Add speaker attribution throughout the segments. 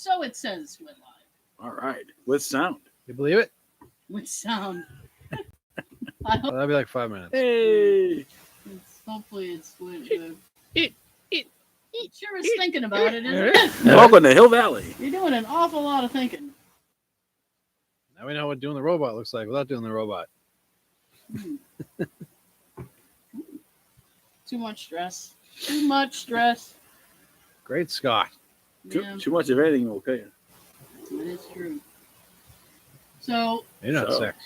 Speaker 1: So it says we're live.
Speaker 2: All right. With sound.
Speaker 3: You believe it?
Speaker 1: With sound. I
Speaker 3: Well,
Speaker 1: hope
Speaker 3: that'll be like 5 minutes.
Speaker 2: Hey.
Speaker 1: hopefully it's good. It sure is thinking about it, isn't it?
Speaker 2: Welcome to Hill Valley.
Speaker 1: You're doing an awful lot of thinking.
Speaker 3: Now we know what doing the robot looks like without doing the robot.
Speaker 1: Too much stress. Too much stress.
Speaker 3: Great Scott.
Speaker 1: Yeah,
Speaker 2: Too much of anything will kill you.
Speaker 1: that is true. So,
Speaker 3: You're not
Speaker 2: So-
Speaker 3: sex.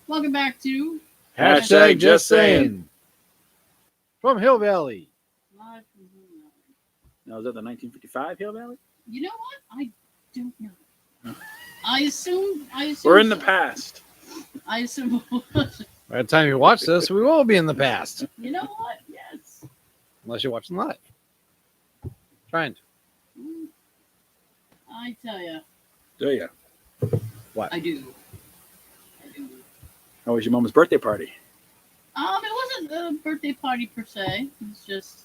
Speaker 1: welcome back to
Speaker 2: Hashtag just saying.
Speaker 3: From Hill Valley.
Speaker 1: Live from Hill Valley.
Speaker 2: Now, is that the 1955 Hill Valley?
Speaker 1: You know what? I don't know. I assume
Speaker 2: We're in the
Speaker 1: so.
Speaker 2: past.
Speaker 1: I assume.
Speaker 3: By the time you watch this, we will be in the past.
Speaker 1: You know what? Yes.
Speaker 3: Unless you're watching live. Trying to.
Speaker 1: I tell you,
Speaker 2: Do you?
Speaker 1: I do.
Speaker 2: How was your mom's birthday party?
Speaker 1: It wasn't a birthday party per se. It's just,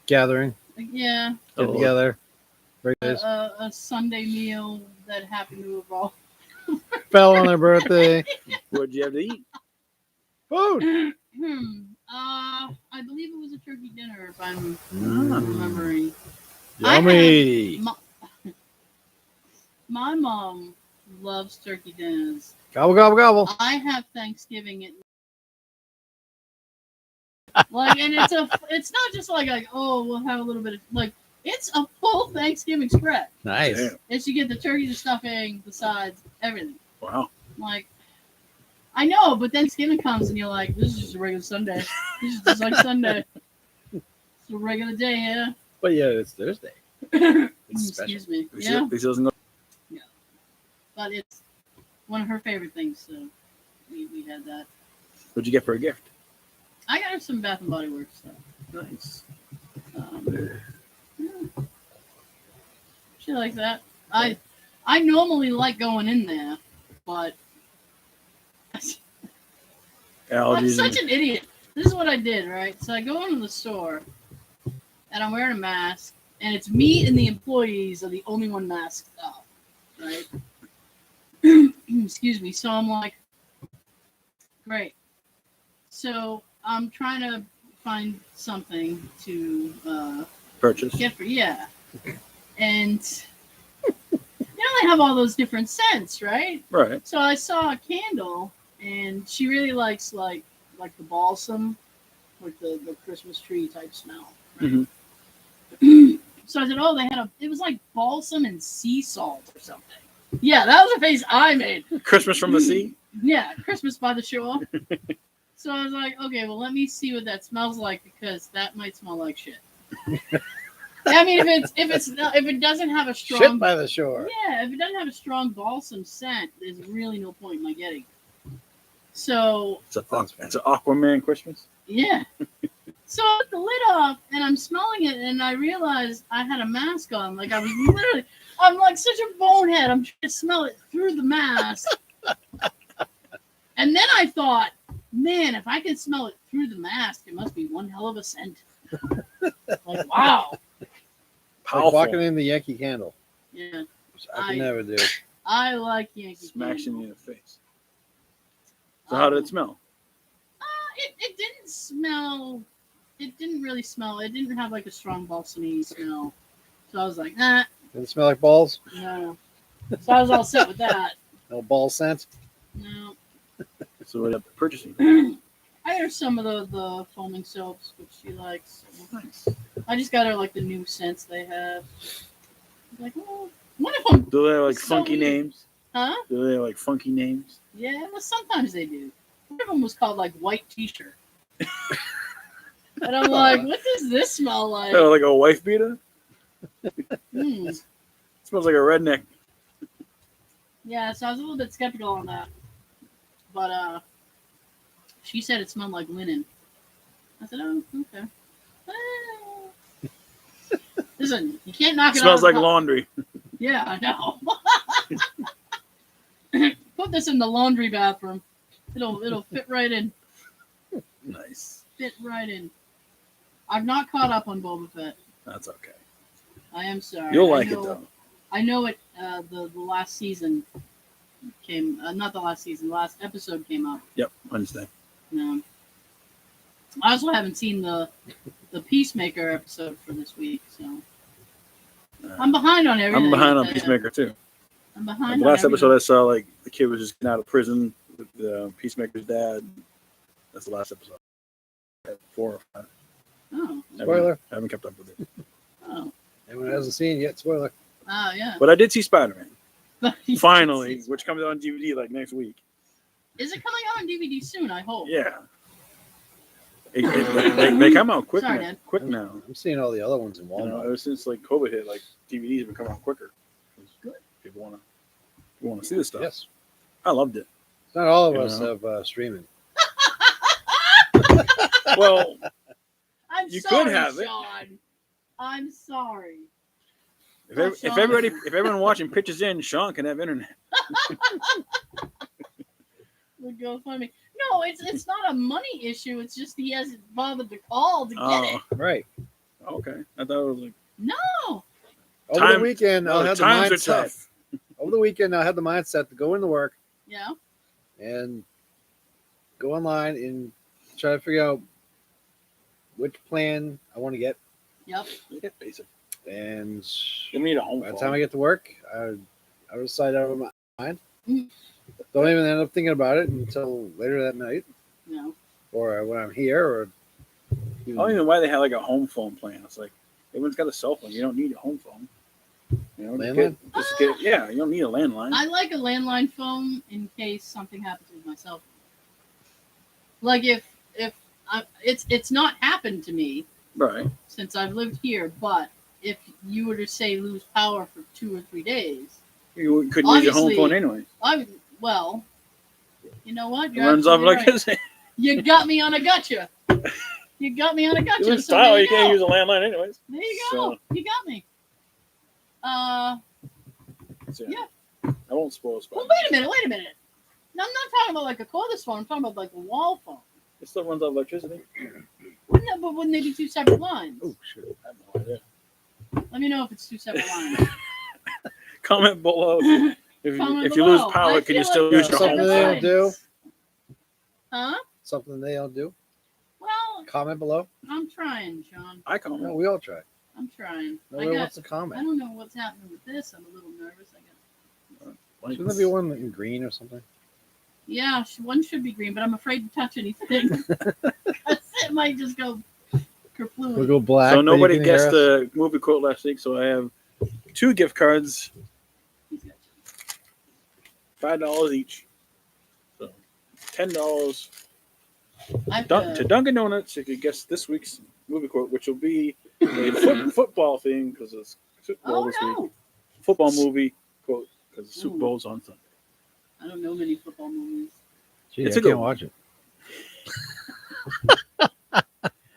Speaker 3: Gathering.
Speaker 1: yeah,
Speaker 3: Get together. Birthdays.
Speaker 1: a Sunday meal that happened to evolve.
Speaker 3: Fell on their birthday.
Speaker 2: What'd you have to eat?
Speaker 3: Food.
Speaker 1: I believe it was a turkey dinner, if I'm
Speaker 2: Mm.
Speaker 1: remembering.
Speaker 3: Yummy.
Speaker 1: My mom loves turkey dinners.
Speaker 3: Gobble, gobble, gobble.
Speaker 1: I have Thanksgiving at like, and it's not just like oh, we'll have a little bit of like, it's a full Thanksgiving spread.
Speaker 3: Nice.
Speaker 2: Damn.
Speaker 1: And you get the turkey, the stuffing, the sides, everything.
Speaker 2: Wow.
Speaker 1: Like, I know, but Thanksgiving comes and you're like, this is just a regular Sunday. This is just like Sunday. It's a regular day, yeah.
Speaker 3: But yeah, it's Thursday. It's special.
Speaker 1: Excuse me.
Speaker 2: This
Speaker 1: Yeah,
Speaker 2: doesn't go.
Speaker 1: but it's one of her favorite things, so we had that.
Speaker 2: What'd you get for a gift?
Speaker 1: I got her some Bath and Body Works stuff.
Speaker 2: Nice.
Speaker 1: Yeah. She likes that. I normally like going in there, but I'm
Speaker 2: Allergies.
Speaker 1: such an idiot. This is what I did, right? So I go into the store, and I'm wearing a mask, and it's me and the employees are the only one masked up, right? Excuse me. So I'm like, great. So I'm trying to find something to
Speaker 2: Purchase.
Speaker 1: get for, yeah. And they have all those different scents, right?
Speaker 2: Right.
Speaker 1: So I saw a candle, and she really likes like the balsam, like the Christmas tree type smell. Right?
Speaker 2: Mm-hmm.
Speaker 1: So I said, oh, it was like balsam and sea salt or something. Yeah, that was the face I made.
Speaker 2: Christmas from the sea.
Speaker 1: Yeah, Christmas by the shore. So I was like, okay, well, let me see what that smells like, because that might smell like shit. I mean, if it doesn't have a strong
Speaker 3: Shit by the shore.
Speaker 1: yeah, if it doesn't have a strong balsam scent, there's really no point in my getting it. So
Speaker 2: It's an Aquaman Christmas.
Speaker 1: yeah. So I put the lid off and I'm smelling it, and I realized I had a mask on. Like, I'm like such a bonehead. I'm trying to smell it through the mask. And then I thought, man, if I can smell it through the mask, it must be one hell of a scent. Like, wow.
Speaker 3: Like
Speaker 2: Powerful.
Speaker 3: walking in the Yankee Candle.
Speaker 1: Yeah.
Speaker 3: Which I can never do.
Speaker 1: I like Yankee
Speaker 2: Smacks
Speaker 1: Candle.
Speaker 2: you in the face. So how did it smell?
Speaker 1: It didn't smell. It didn't really smell. It didn't have like a strong balsamy smell. So I was like, nah,
Speaker 3: Did it smell like balls?
Speaker 1: no. So I was all set with that.
Speaker 3: No ball scent?
Speaker 1: No.
Speaker 2: So what up purchasing?
Speaker 1: I got her some of the foaming soaps, which she likes.
Speaker 2: Nice.
Speaker 1: I just got her like the new scents they have. I was like, oh, one of them.
Speaker 2: Do they have like
Speaker 1: So
Speaker 2: funky
Speaker 1: weird.
Speaker 2: names?
Speaker 1: Huh?
Speaker 2: Do they have like funky names?
Speaker 1: Yeah, well, sometimes they do. One of them was called like white t-shirt. And I'm like, what does this smell like?
Speaker 2: Oh, like a wife beater?
Speaker 1: Hmm.
Speaker 2: Smells like a redneck.
Speaker 1: Yeah, so I was a little bit skeptical on that. But she said it smelled like linen. I said, oh, okay. Listen, you can't knock it
Speaker 2: Smells
Speaker 1: out.
Speaker 2: like laundry.
Speaker 1: Yeah, I know. Put this in the laundry bathroom. It'll fit right in.
Speaker 2: Nice.
Speaker 1: Fit right in. I've not caught up on Boba Fett.
Speaker 2: That's okay.
Speaker 1: I am sorry.
Speaker 2: You'll like it though.
Speaker 1: I know it. The last season came. Not the last season. The last episode came out.
Speaker 2: Yep, Wednesday.
Speaker 1: No. I also haven't seen the Peacemaker episode for this week, so I'm behind on everything.
Speaker 2: I'm behind on Peacemaker too.
Speaker 1: I'm behind.
Speaker 2: The last episode I saw, like the kid was just getting out of prison with Peacemaker's dad. That's the last episode. 4 or 5.
Speaker 1: Oh.
Speaker 3: Spoiler.
Speaker 2: I haven't kept up with it.
Speaker 1: Oh.
Speaker 3: Anyone hasn't seen it yet? Spoiler.
Speaker 1: Oh yeah.
Speaker 2: But I did see Spider-Man. Finally, which comes out on DVD like next week.
Speaker 1: Is it coming out on DVD soon? I hope.
Speaker 2: Yeah. They come out quick,
Speaker 1: Sorry,
Speaker 2: now,
Speaker 1: Dad.
Speaker 2: quick now.
Speaker 3: I'm seeing all the other ones in
Speaker 2: You know,
Speaker 3: Walmart.
Speaker 2: ever since like COVID hit, like DVDs have been coming out quicker.
Speaker 1: Good.
Speaker 2: People want to see this stuff.
Speaker 3: Yes.
Speaker 2: I loved it.
Speaker 3: Not all of
Speaker 2: You
Speaker 3: us
Speaker 2: know.
Speaker 3: have streaming.
Speaker 2: Well,
Speaker 1: I'm
Speaker 2: You
Speaker 1: sorry,
Speaker 2: could have it.
Speaker 1: Sean. I'm sorry.
Speaker 2: if everyone watching pitches in, Sean can have internet.
Speaker 1: Would go find me. No, it's not a money issue. It's just he hasn't bothered to call to get it.
Speaker 3: Right.
Speaker 2: Okay. I thought it was like
Speaker 1: No.
Speaker 3: Over the weekend, I'll have the
Speaker 2: times are
Speaker 3: mindset.
Speaker 2: tough.
Speaker 3: Over the weekend, I had the mindset to go into work
Speaker 1: Yeah.
Speaker 3: and go online and try to figure out which plan I want to get.
Speaker 1: Yep.
Speaker 2: You get basic.
Speaker 3: And
Speaker 2: You need a home
Speaker 3: by the
Speaker 2: phone.
Speaker 3: time I get to work, I decide out of my mind.
Speaker 1: Mhm.
Speaker 3: Don't even end up thinking about it until later that night,
Speaker 1: No.
Speaker 3: or when I'm here, or
Speaker 2: I don't even know why they have like a home phone plan. It's like everyone's got a cell phone. You don't need a home phone. You know,
Speaker 3: Landline?
Speaker 2: yeah, you don't need a landline.
Speaker 1: I like a landline phone in case something happens with my cell phone. Like if it's not happened to me
Speaker 2: Right.
Speaker 1: since I've lived here, but if you were to say lose power for 2 or 3 days,
Speaker 2: You couldn't use your home
Speaker 1: Obviously-
Speaker 2: phone anyway.
Speaker 1: well, you know what?
Speaker 2: It
Speaker 1: You're
Speaker 2: runs off
Speaker 1: absolutely
Speaker 2: like
Speaker 1: right.
Speaker 2: this.
Speaker 1: You got me on a gotcha. You got me on a gotcha.
Speaker 2: In
Speaker 1: So
Speaker 2: style,
Speaker 1: there
Speaker 2: you can't
Speaker 1: go.
Speaker 2: use a landline anyways.
Speaker 1: There you go.
Speaker 2: So-
Speaker 1: You got me.
Speaker 2: So,
Speaker 1: Yeah.
Speaker 2: I won't spoil
Speaker 1: Well,
Speaker 2: Spider-Man.
Speaker 1: wait a minute. No, I'm not talking about like a cordless phone. I'm talking about like a wall phone.
Speaker 2: It still runs off electricity.
Speaker 1: Wouldn't they be 2 separate lines?
Speaker 2: Oh shit! I have no idea.
Speaker 1: Let me know if it's 2 separate lines.
Speaker 2: Comment below.
Speaker 1: Comment
Speaker 2: If you lose
Speaker 1: below.
Speaker 2: power,
Speaker 1: I
Speaker 2: can you
Speaker 1: feel
Speaker 2: still
Speaker 1: like
Speaker 2: use your
Speaker 3: something
Speaker 2: home
Speaker 3: they
Speaker 2: phone?
Speaker 3: don't do?
Speaker 1: Huh?
Speaker 3: Something they don't do.
Speaker 1: Well,
Speaker 3: Comment below.
Speaker 1: I'm trying, Sean.
Speaker 2: I
Speaker 3: No,
Speaker 2: comment.
Speaker 3: we all try.
Speaker 1: I'm trying.
Speaker 3: Nobody wants to
Speaker 1: I
Speaker 3: comment.
Speaker 1: don't know what's happening with this. I'm a little nervous.
Speaker 3: Shouldn't there be one in green or something?
Speaker 1: Yeah, one should be green, but I'm afraid to touch anything. It might just go
Speaker 3: We'll
Speaker 1: kerflooey.
Speaker 3: go black.
Speaker 2: So
Speaker 3: but you
Speaker 2: nobody
Speaker 3: can hear
Speaker 2: guessed
Speaker 3: us.
Speaker 2: the movie quote last week, so I have 2 gift cards, $5 each. So $10 to Dunkin' Donuts if you guess this week's movie quote, which will be a football thing because it's Super Bowl this week.
Speaker 1: no.
Speaker 2: Football movie quote because the Super
Speaker 1: Ooh.
Speaker 2: Bowl's on Sunday.
Speaker 1: I don't know many football movies.
Speaker 3: Gee,
Speaker 2: It's
Speaker 3: I
Speaker 2: a good
Speaker 3: can't
Speaker 2: one.
Speaker 3: watch it.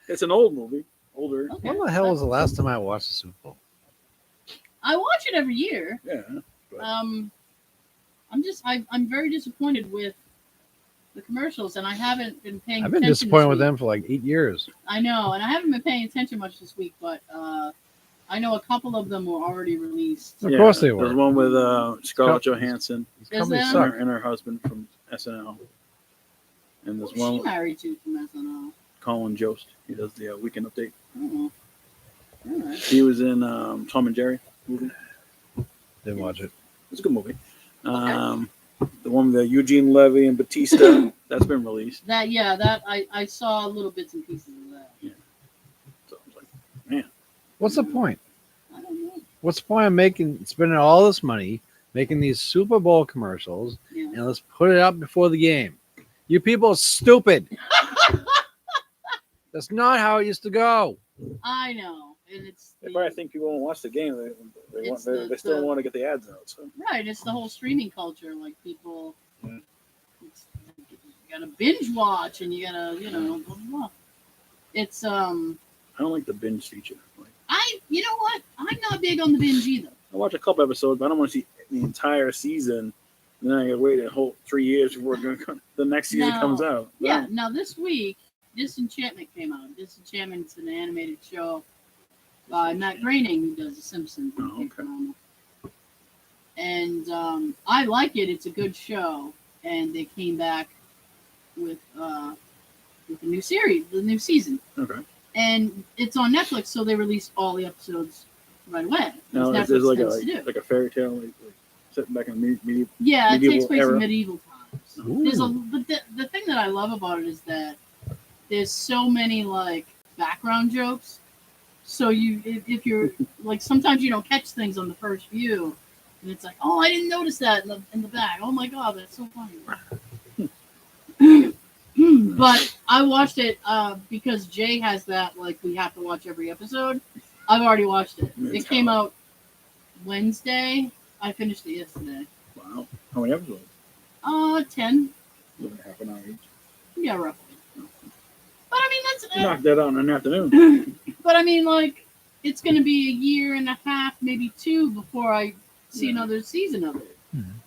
Speaker 2: It's an old movie, older.
Speaker 1: Okay.
Speaker 3: When the hell was the last time I watched the Super Bowl?
Speaker 1: I watch it every year.
Speaker 2: Yeah.
Speaker 1: I'm very disappointed with the commercials, and I haven't been paying.
Speaker 3: I've been
Speaker 1: attention
Speaker 3: disappointed
Speaker 1: this
Speaker 3: with
Speaker 1: week.
Speaker 3: them for like 8 years.
Speaker 1: I know, and I haven't been paying attention much this week, but I know a couple of them were already released.
Speaker 3: Of course they
Speaker 2: There's
Speaker 3: were.
Speaker 2: one with Scarlett Johansson
Speaker 3: These
Speaker 1: Is
Speaker 3: companies
Speaker 1: there?
Speaker 3: suck.
Speaker 2: and her husband from SNL. And there's
Speaker 1: Who's
Speaker 2: one
Speaker 1: she
Speaker 2: with
Speaker 1: married to from SNL?
Speaker 2: Colin Jost. He does the Weekend Update.
Speaker 1: I don't know. All right.
Speaker 2: He was in Tom and Jerry movie.
Speaker 3: Didn't watch it.
Speaker 2: It's a good movie. The one with Eugene Levy and Batista, that's been released.
Speaker 1: That I saw little bits and pieces of that.
Speaker 2: So I was like, man,
Speaker 3: What's the point?
Speaker 1: I don't know.
Speaker 3: What's the point of spending all this money making these Super Bowl commercials
Speaker 1: Yeah.
Speaker 3: and let's put it up before the game? You people are stupid. That's not how it used to go.
Speaker 1: I know, and it's
Speaker 2: they probably think people won't watch the game. They still want to get the ads out. So
Speaker 1: right. It's the whole streaming culture. Like people,
Speaker 2: Yeah.
Speaker 1: you gotta binge watch, and you gotta, blah, blah, blah. It's
Speaker 2: I don't like the binge feature. Like,
Speaker 1: you know what? I'm not big on the binge either.
Speaker 2: I watch a couple episodes, but I don't want to see the entire season. And then I gotta wait a whole 3 years before the next season
Speaker 1: No.
Speaker 2: comes out.
Speaker 1: Yeah. Now this week, Disenchantment came out. Disenchantment's an animated show by Matt Groening, who does The Simpsons.
Speaker 2: Oh, okay.
Speaker 1: And I like it. It's a good show. And they came back with a new series, the new season.
Speaker 2: Okay.
Speaker 1: And it's on Netflix, so they released all the episodes right away.
Speaker 2: Now, is
Speaker 1: Netflix
Speaker 2: there
Speaker 1: tends to do.
Speaker 2: like a fairy tale, like sitting back in medieval?
Speaker 1: Yeah, it takes
Speaker 2: medieval
Speaker 1: place
Speaker 2: era?
Speaker 1: in medieval times.
Speaker 3: Ooh.
Speaker 1: But the thing that I love about it is that there's so many like background jokes. So if you're like, sometimes you don't catch things on the first view, and it's like, oh, I didn't notice that in the back. Oh my god, that's so funny. But I watched it because Jay has that, like, we have to watch every episode. I've already watched it. It came out Wednesday. I finished it yesterday.
Speaker 2: Wow. How many episodes?
Speaker 1: 10.
Speaker 2: Half an hour each.
Speaker 1: Yeah, roughly. But I mean, that's
Speaker 2: Knock that out in an afternoon.
Speaker 1: But I mean, like, it's going to be a year and a half, maybe 2, before I see another season of it.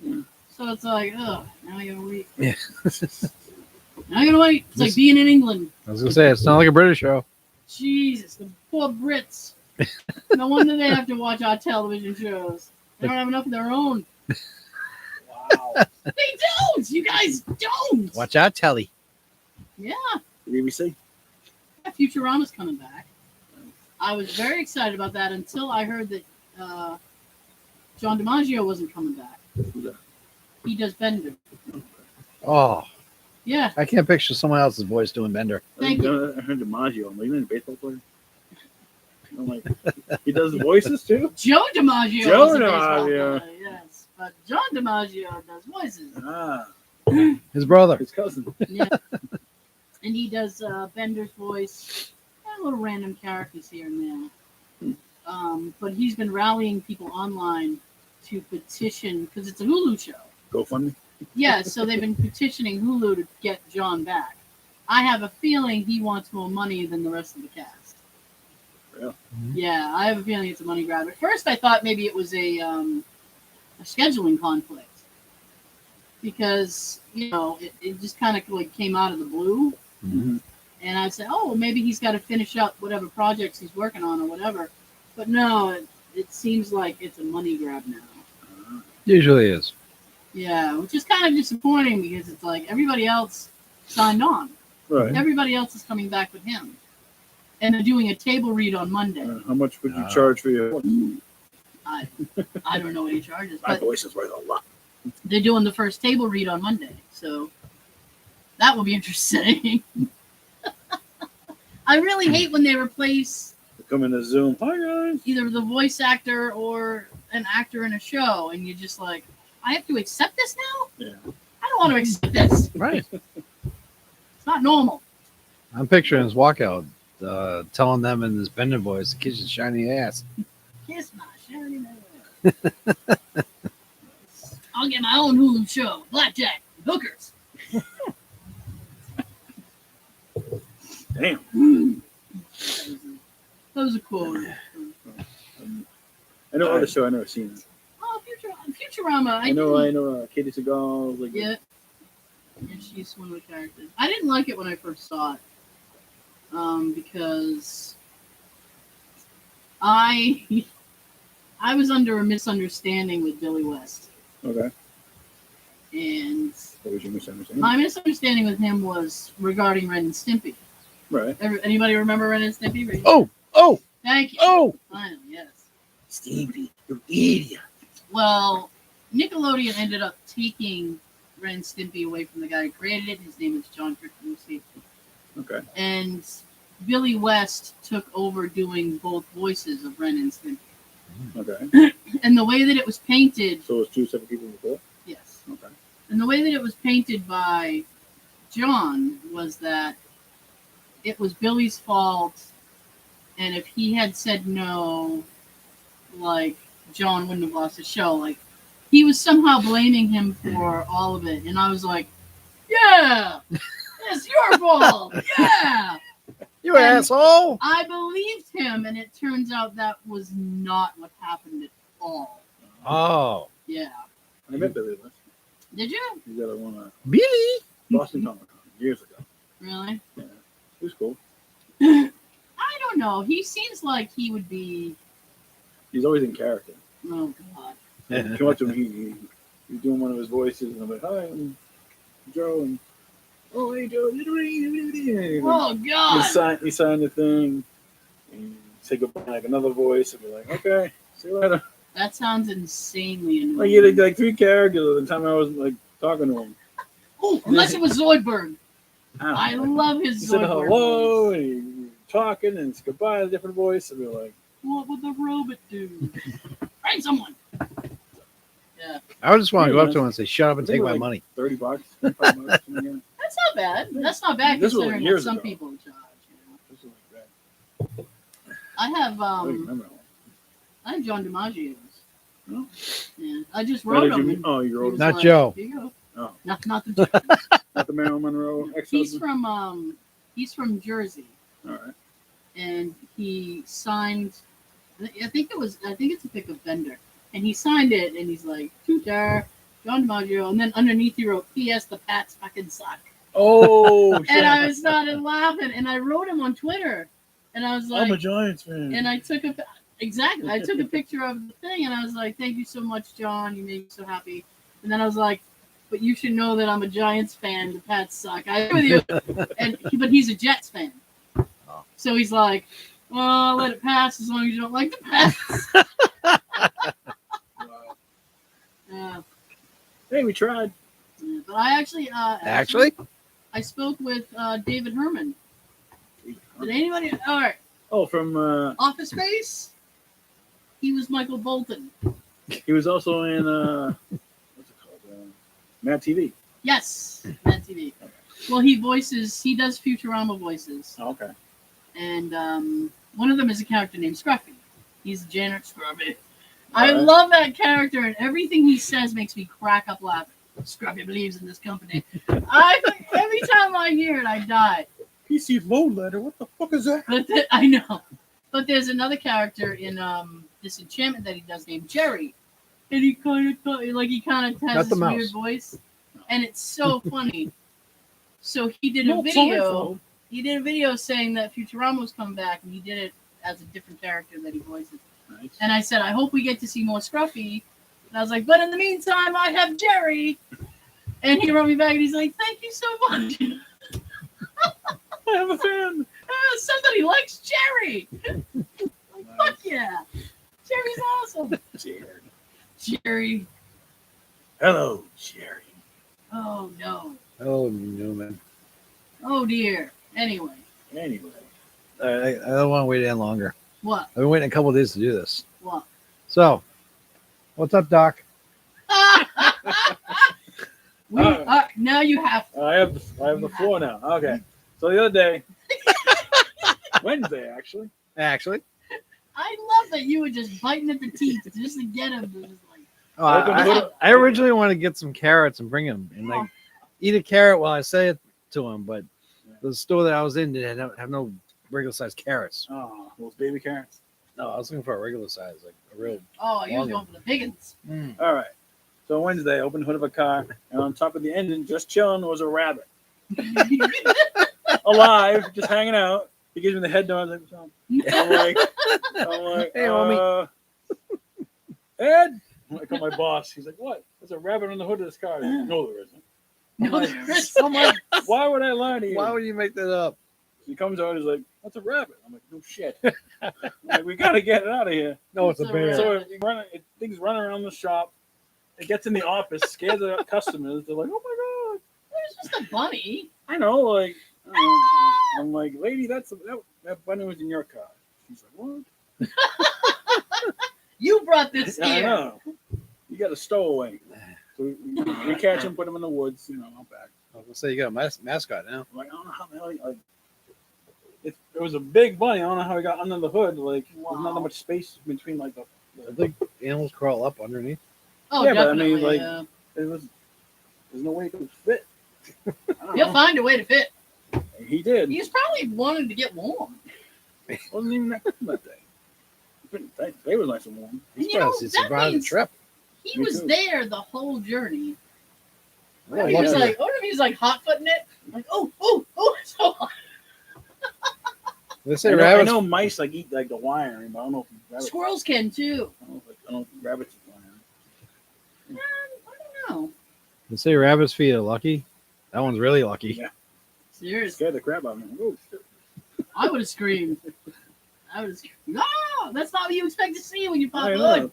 Speaker 2: Yeah.
Speaker 1: So it's like, ugh, now I gotta wait.
Speaker 3: Yeah.
Speaker 1: Now I gotta wait. It's like being in England.
Speaker 3: I was gonna say it's not like a British show.
Speaker 1: Jesus, the poor Brits. No wonder they have to watch our television shows. They don't have enough of their own.
Speaker 2: Wow.
Speaker 1: They don't. You guys don't.
Speaker 3: Watch out, Telly.
Speaker 1: Yeah.
Speaker 2: BBC.
Speaker 1: Futurama's coming back. I was very excited about that until I heard that John DiMaggio wasn't coming back.
Speaker 2: Who's that?
Speaker 1: He does Bender.
Speaker 3: Oh,
Speaker 1: Yeah.
Speaker 3: I can't picture someone else's voice doing Bender.
Speaker 1: Thank you.
Speaker 2: I heard DiMaggio. I'm like, isn't he a baseball player? I'm like, he does voices too?
Speaker 1: Joe DiMaggio.
Speaker 2: Joe
Speaker 1: is a baseball
Speaker 2: DiMaggio.
Speaker 1: player, yes. But John DiMaggio does voices.
Speaker 2: Ah,
Speaker 3: His brother.
Speaker 2: his cousin.
Speaker 1: Yeah. And he does Bender's voice and little random characters here and there. But he's been rallying people online to petition, because it's a Hulu show.
Speaker 2: GoFundMe.
Speaker 1: Yeah, so they've been petitioning Hulu to get John back. I have a feeling he wants more money than the rest of the cast.
Speaker 2: Really?
Speaker 1: Yeah, I have a feeling it's a money grab. At first, I thought maybe it was a scheduling conflict, because it just kind of like came out of the blue.
Speaker 2: Mm-hmm.
Speaker 1: And I said, oh, maybe he's got to finish up whatever projects he's working on or whatever. But no, it seems like it's a money grab now.
Speaker 3: Usually is.
Speaker 1: Yeah, which is kind of disappointing, because it's like everybody else signed on.
Speaker 2: Right.
Speaker 1: Everybody else is coming back with him. And they're doing a table read on Monday.
Speaker 2: How much would you charge for your voice?
Speaker 1: I don't know what he charges,
Speaker 2: My
Speaker 1: but
Speaker 2: voice is worth a lot.
Speaker 1: they're doing the first table read on Monday. So that will be interesting. I really hate when they replace
Speaker 2: They come into Zoom. Hi, guys.
Speaker 1: either the voice actor or an actor in a show, and you're just like, I have to accept this now?
Speaker 2: Yeah.
Speaker 1: I don't want to accept this.
Speaker 3: Right.
Speaker 1: It's not normal.
Speaker 3: I'm picturing his walkout, telling them in this Bender voice, kiss your shiny ass.
Speaker 1: Kiss my shiny nose. I'll get my own Hulu show, Blackjack, Hookers.
Speaker 2: Damn.
Speaker 1: That was a quote.
Speaker 2: I know other show. I've never seen it.
Speaker 1: Oh, Futurama.
Speaker 2: I know. Katie Seagal. Like,
Speaker 1: Yeah. Yeah, she's one of the characters. I didn't like it when I first saw it, because I was under a misunderstanding with Billy West,
Speaker 2: Okay.
Speaker 1: and
Speaker 2: What was your misunderstanding?
Speaker 1: my misunderstanding with him was regarding Ren and Stimpy.
Speaker 2: Right.
Speaker 1: Anybody remember Ren and Stimpy? Right?
Speaker 3: Oh,
Speaker 1: Thank you.
Speaker 3: oh.
Speaker 1: Finally, yes.
Speaker 2: Stevie, you idiot.
Speaker 1: Well, Nickelodeon ended up taking Ren and Stimpy away from the guy who created it. His name is John Cricklucci.
Speaker 2: Okay.
Speaker 1: And Billy West took over doing both voices of Ren and Stimpy.
Speaker 2: Okay.
Speaker 1: And the way that it was painted,
Speaker 2: So it was two separate people before?
Speaker 1: yes.
Speaker 2: Okay.
Speaker 1: And the way that it was painted by John was that it was Billy's fault, and if he had said no, like, John wouldn't have lost the show. Like, he was somehow blaming him for all of it, and I was like, yeah, it's your fault, yeah.
Speaker 3: You asshole.
Speaker 1: I believed him, and it turns out that was not what happened at all.
Speaker 3: Oh.
Speaker 1: Yeah.
Speaker 2: I met Billy West.
Speaker 1: Did you?
Speaker 2: He's got one
Speaker 3: Billy.
Speaker 2: Boston Comic Con years ago.
Speaker 1: Really?
Speaker 2: Yeah. He was cool.
Speaker 1: I don't know. He seems like he would be.
Speaker 2: He's always in character.
Speaker 1: Oh God.
Speaker 2: If you watch him, he's doing one of his voices, and I'm like, "Hi, I'm Joe," and "Oh, hey, Joe."
Speaker 1: Oh God.
Speaker 2: He signed the thing, and say goodbye like another voice, and be like, "Okay, see you later."
Speaker 1: That sounds insanely annoying.
Speaker 2: Like he had like 3 characters at the time I was like talking to him.
Speaker 1: Oh, unless it was Zoidberg. I
Speaker 2: know.
Speaker 1: love his
Speaker 2: He said
Speaker 1: Zoidberg
Speaker 2: hello,
Speaker 1: voice.
Speaker 2: and he talking, and it's goodbye in a different voice, and be like,
Speaker 1: What would the robot do? Find someone. Yeah.
Speaker 3: I would just want to go up to him and say, "Shut up and take my
Speaker 2: like
Speaker 3: money."
Speaker 2: $30, $25, something like that.
Speaker 1: That's not bad. That's not bad
Speaker 2: This was
Speaker 1: considering
Speaker 2: years
Speaker 1: what some
Speaker 2: ago.
Speaker 1: people charge.
Speaker 2: This was like that.
Speaker 1: I have
Speaker 2: I don't remember that one.
Speaker 1: I have John DiMaggio's.
Speaker 2: Oh.
Speaker 1: Yeah. I just wrote him. And
Speaker 2: You
Speaker 1: he
Speaker 2: wrote
Speaker 1: was
Speaker 3: Not
Speaker 1: like,
Speaker 3: Joe.
Speaker 1: Here you go.
Speaker 2: Oh.
Speaker 1: Not the
Speaker 2: Not the Marilyn Monroe
Speaker 1: He's
Speaker 2: ex-husband?
Speaker 1: from Jersey.
Speaker 2: All right.
Speaker 1: And he signed I think it's a pick of Bender. And he signed it and he's like, Tutor, John DiMaggio, and then underneath he wrote, P.S. the Pats fucking suck.
Speaker 2: Oh, shit.
Speaker 1: And I started laughing and I wrote him on Twitter and I was like,
Speaker 2: I'm a Giants fan.
Speaker 1: and I took a picture of the thing and I was like, thank you so much, John. You made me so happy. And then I was like, but you should know that I'm a Giants fan. The Pats suck. I agree with you. But he's a Jets fan. So he's like, well, I'll let it pass as long as you don't like the Pats.
Speaker 2: Wow. Hey, we tried.
Speaker 1: Yeah, but I actually, I spoke with David Herman. Did anybody? All right.
Speaker 2: Oh, from
Speaker 1: Office Space. He was Michael Bolton.
Speaker 2: he was also in what's it called? Mad TV.
Speaker 1: Yes, Mad TV. Well, he does Futurama voices.
Speaker 2: Oh, okay.
Speaker 1: And one of them is a character named Scruffy. He's Janet Scruffy.
Speaker 2: All
Speaker 1: I
Speaker 2: right.
Speaker 1: love that character, and everything he says makes me crack up laughing. Scruffy believes in this company. Every time I hear it, I die.
Speaker 2: PC load letter. What the fuck is that?
Speaker 1: But I know. But there's another character in Disenchantment that he does named Jerry, and he kind of has this weird voice, and it's so funny. So he did a video. He did a video saying that Futurama was coming back, and he did it as a different character that he voices.
Speaker 2: Nice.
Speaker 1: And I said, I hope we get to see more Scruffy. And I was like, but in the meantime, I have Jerry. And he wrote me back, and he's like, thank you so much.
Speaker 2: I have a fan.
Speaker 1: Somebody likes Jerry. Like, fuck yeah. Jerry's awesome. Jerry.
Speaker 2: Hello, Jerry.
Speaker 1: Oh, no.
Speaker 3: Oh, Newman.
Speaker 1: Oh, dear. Anyway.
Speaker 2: Anyway.
Speaker 3: I don't want to wait any longer.
Speaker 1: What?
Speaker 3: I've been waiting a couple of days to do this.
Speaker 1: What?
Speaker 3: So, what's up, Doc?
Speaker 1: Now you have to.
Speaker 2: I have the floor now. Okay. So the other day, Wednesday actually.
Speaker 1: I love that you were just biting at the teeth just to get him. Just like,
Speaker 3: I originally wanted to get some carrots and bring him and like eat a carrot while I say it to him, but the store that I was in didn't have no regular size carrots.
Speaker 2: Oh, those baby carrots.
Speaker 3: No, I was looking for a regular size, like a real.
Speaker 1: oh, you was going for the big ones.
Speaker 2: All right. So Wednesday, I opened the hood of a car, and on top of the engine, just chilling, was a rabbit. Alive, just hanging out. He gives me the head nod. I'm like,
Speaker 3: Hey, homie.
Speaker 2: Ed? I call my boss. He's like, what? There's a rabbit on the hood of this car. Like, no, there isn't.
Speaker 1: No, there isn't.
Speaker 2: I'm like, why would I lie to you?
Speaker 3: Why would you make that up?
Speaker 2: He comes out, he's like, that's a rabbit. I'm like, no shit. I'm like, we got to get it out of here.
Speaker 3: No, it's a
Speaker 1: It's a
Speaker 3: bear.
Speaker 1: rabbit.
Speaker 2: So things run around the shop. It gets in the office, scares the customers. They're like, oh my God.
Speaker 1: It was just a bunny.
Speaker 2: I know, like, I'm like, lady, that bunny was in your car. She's like, what?
Speaker 1: You brought this
Speaker 2: Yeah, I
Speaker 1: here.
Speaker 2: know. You got a stowaway. So we catch him, put him in the woods, out back.
Speaker 3: I was gonna say you got a mascot now.
Speaker 2: I'm like, I don't know how the hell it was a big bunny. I don't know how he got under the hood. Like, there's not that much space between, like,
Speaker 3: I think animals crawl up underneath.
Speaker 1: Oh,
Speaker 2: Yeah, but I
Speaker 1: definitely.
Speaker 2: mean, like, there's no way it could fit. I don't
Speaker 1: He'll
Speaker 2: know.
Speaker 1: find a way to fit.
Speaker 2: He did.
Speaker 1: He's probably wanting to get warm.
Speaker 2: Wasn't even that cold that day. They was nice and warm.
Speaker 1: And
Speaker 3: He survived the
Speaker 1: means
Speaker 3: trip.
Speaker 1: he
Speaker 2: Me
Speaker 1: was
Speaker 2: too.
Speaker 1: there the whole journey.
Speaker 3: Yeah,
Speaker 1: He was
Speaker 3: lucky.
Speaker 1: like, he was like hot footing it. Like, oh, it's so hot.
Speaker 3: They say
Speaker 2: I
Speaker 3: rabbits.
Speaker 2: know mice like eat like the wiring, but I don't know if rabbits.
Speaker 1: Squirrels can too.
Speaker 2: I don't know if rabbits eat wiring.
Speaker 1: I don't know.
Speaker 3: They say rabbits' feet are lucky. That one's really lucky.
Speaker 2: Yeah.
Speaker 1: Seriously.
Speaker 2: Scared the crap out of me. Oh shit.
Speaker 1: I would have screamed. I would have screamed. No, that's not what you expect to see when you pop
Speaker 2: I
Speaker 1: hood.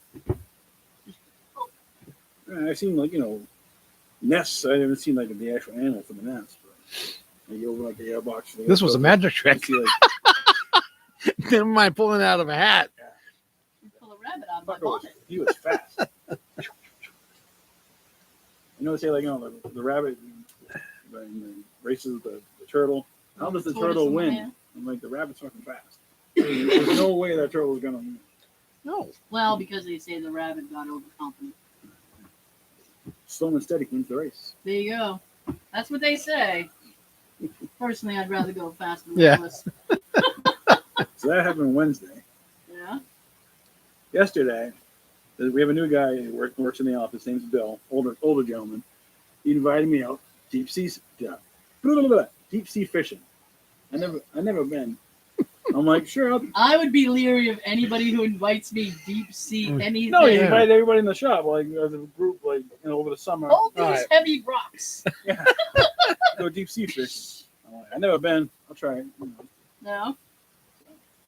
Speaker 2: know. I've seen nests. I haven't seen the actual animal from the nest. But you open the airbox.
Speaker 3: This was a magic trick.
Speaker 2: See,
Speaker 3: Never mind pulling out of a hat.
Speaker 1: You pull a rabbit out of my
Speaker 2: fucker was,
Speaker 1: bonnet.
Speaker 2: he was fast. They say the rabbit races the turtle. How does the turtle win? I'm like, the rabbit's fucking fast. There's no way that turtle is gonna win.
Speaker 3: No.
Speaker 1: Well, because they say the rabbit got overconfident.
Speaker 2: Slow and steady wins the race.
Speaker 1: There you go. That's what they say. Personally, I'd rather go fast and
Speaker 3: Yeah.
Speaker 1: reckless.
Speaker 2: So that happened Wednesday.
Speaker 1: Yeah.
Speaker 2: Yesterday, we have a new guy who works in the office. His name's Bill, older gentleman. He invited me out deep sea fishing. I never been. I'm like, sure.
Speaker 1: I would be leery of anybody who invites me deep sea anything.
Speaker 2: No, you invite everybody in the shop, as a group, over the summer.
Speaker 1: Hold these
Speaker 3: Right.
Speaker 1: heavy rocks.
Speaker 2: Yeah. Go deep sea fish. I'm like, I've never been. I'll try it.
Speaker 1: No.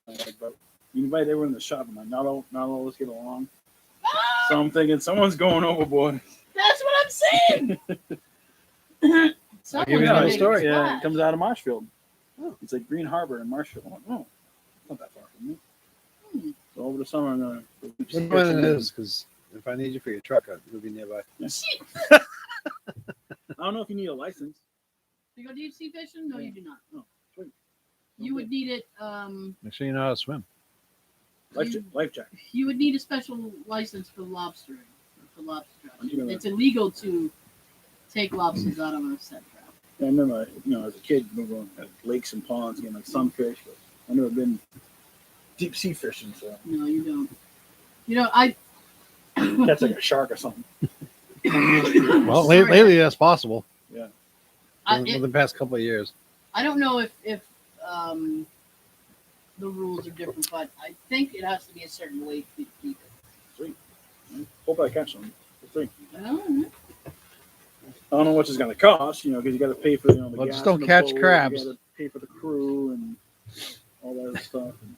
Speaker 2: But you invite everyone in the shop. I'm like, not all of us get along.
Speaker 1: Ah,
Speaker 2: So I'm thinking someone's going overboard.
Speaker 1: that's what I'm saying.
Speaker 3: I'll give you another story.
Speaker 2: Yeah, it comes out of Marshfield.
Speaker 3: Oh.
Speaker 2: It's like Green Harbor in Marshfield. I'm like, oh, it's not that far from me.
Speaker 1: Hmm.
Speaker 2: So over the summer, I'm going to.
Speaker 3: Which one it is? Because if I need you for your truck, it'll be nearby.
Speaker 1: Shit.
Speaker 2: I don't know if you need a license.
Speaker 1: You go deep sea fishing? No, you do not.
Speaker 2: Oh, sweet.
Speaker 1: You would need it.
Speaker 3: Make sure you know how to swim.
Speaker 2: Life jacket.
Speaker 1: You would need a special license for lobstering. For lobster trap.
Speaker 2: You know
Speaker 1: It's illegal to take lobsters out of a set trap.
Speaker 2: I remember, as a kid, going at lakes and ponds, getting sunfish, but I've never been deep sea fishing, so
Speaker 1: No, you don't. I.
Speaker 2: that's like a shark or something.
Speaker 3: Well,
Speaker 1: Sorry.
Speaker 3: lately that's possible.
Speaker 2: Yeah.
Speaker 3: For the past couple of years.
Speaker 1: I don't know if the rules are different, but I think it has to be a certain weight to keep it.
Speaker 2: Sweet. Hope I catch some. Sweet.
Speaker 1: Oh,
Speaker 2: I don't know what it's going to cost, because you got to pay for the
Speaker 3: Well,
Speaker 2: gas
Speaker 3: just don't
Speaker 2: in the
Speaker 3: catch
Speaker 2: boat,
Speaker 3: crabs.
Speaker 2: You got to pay for the crew and all that other stuff. And,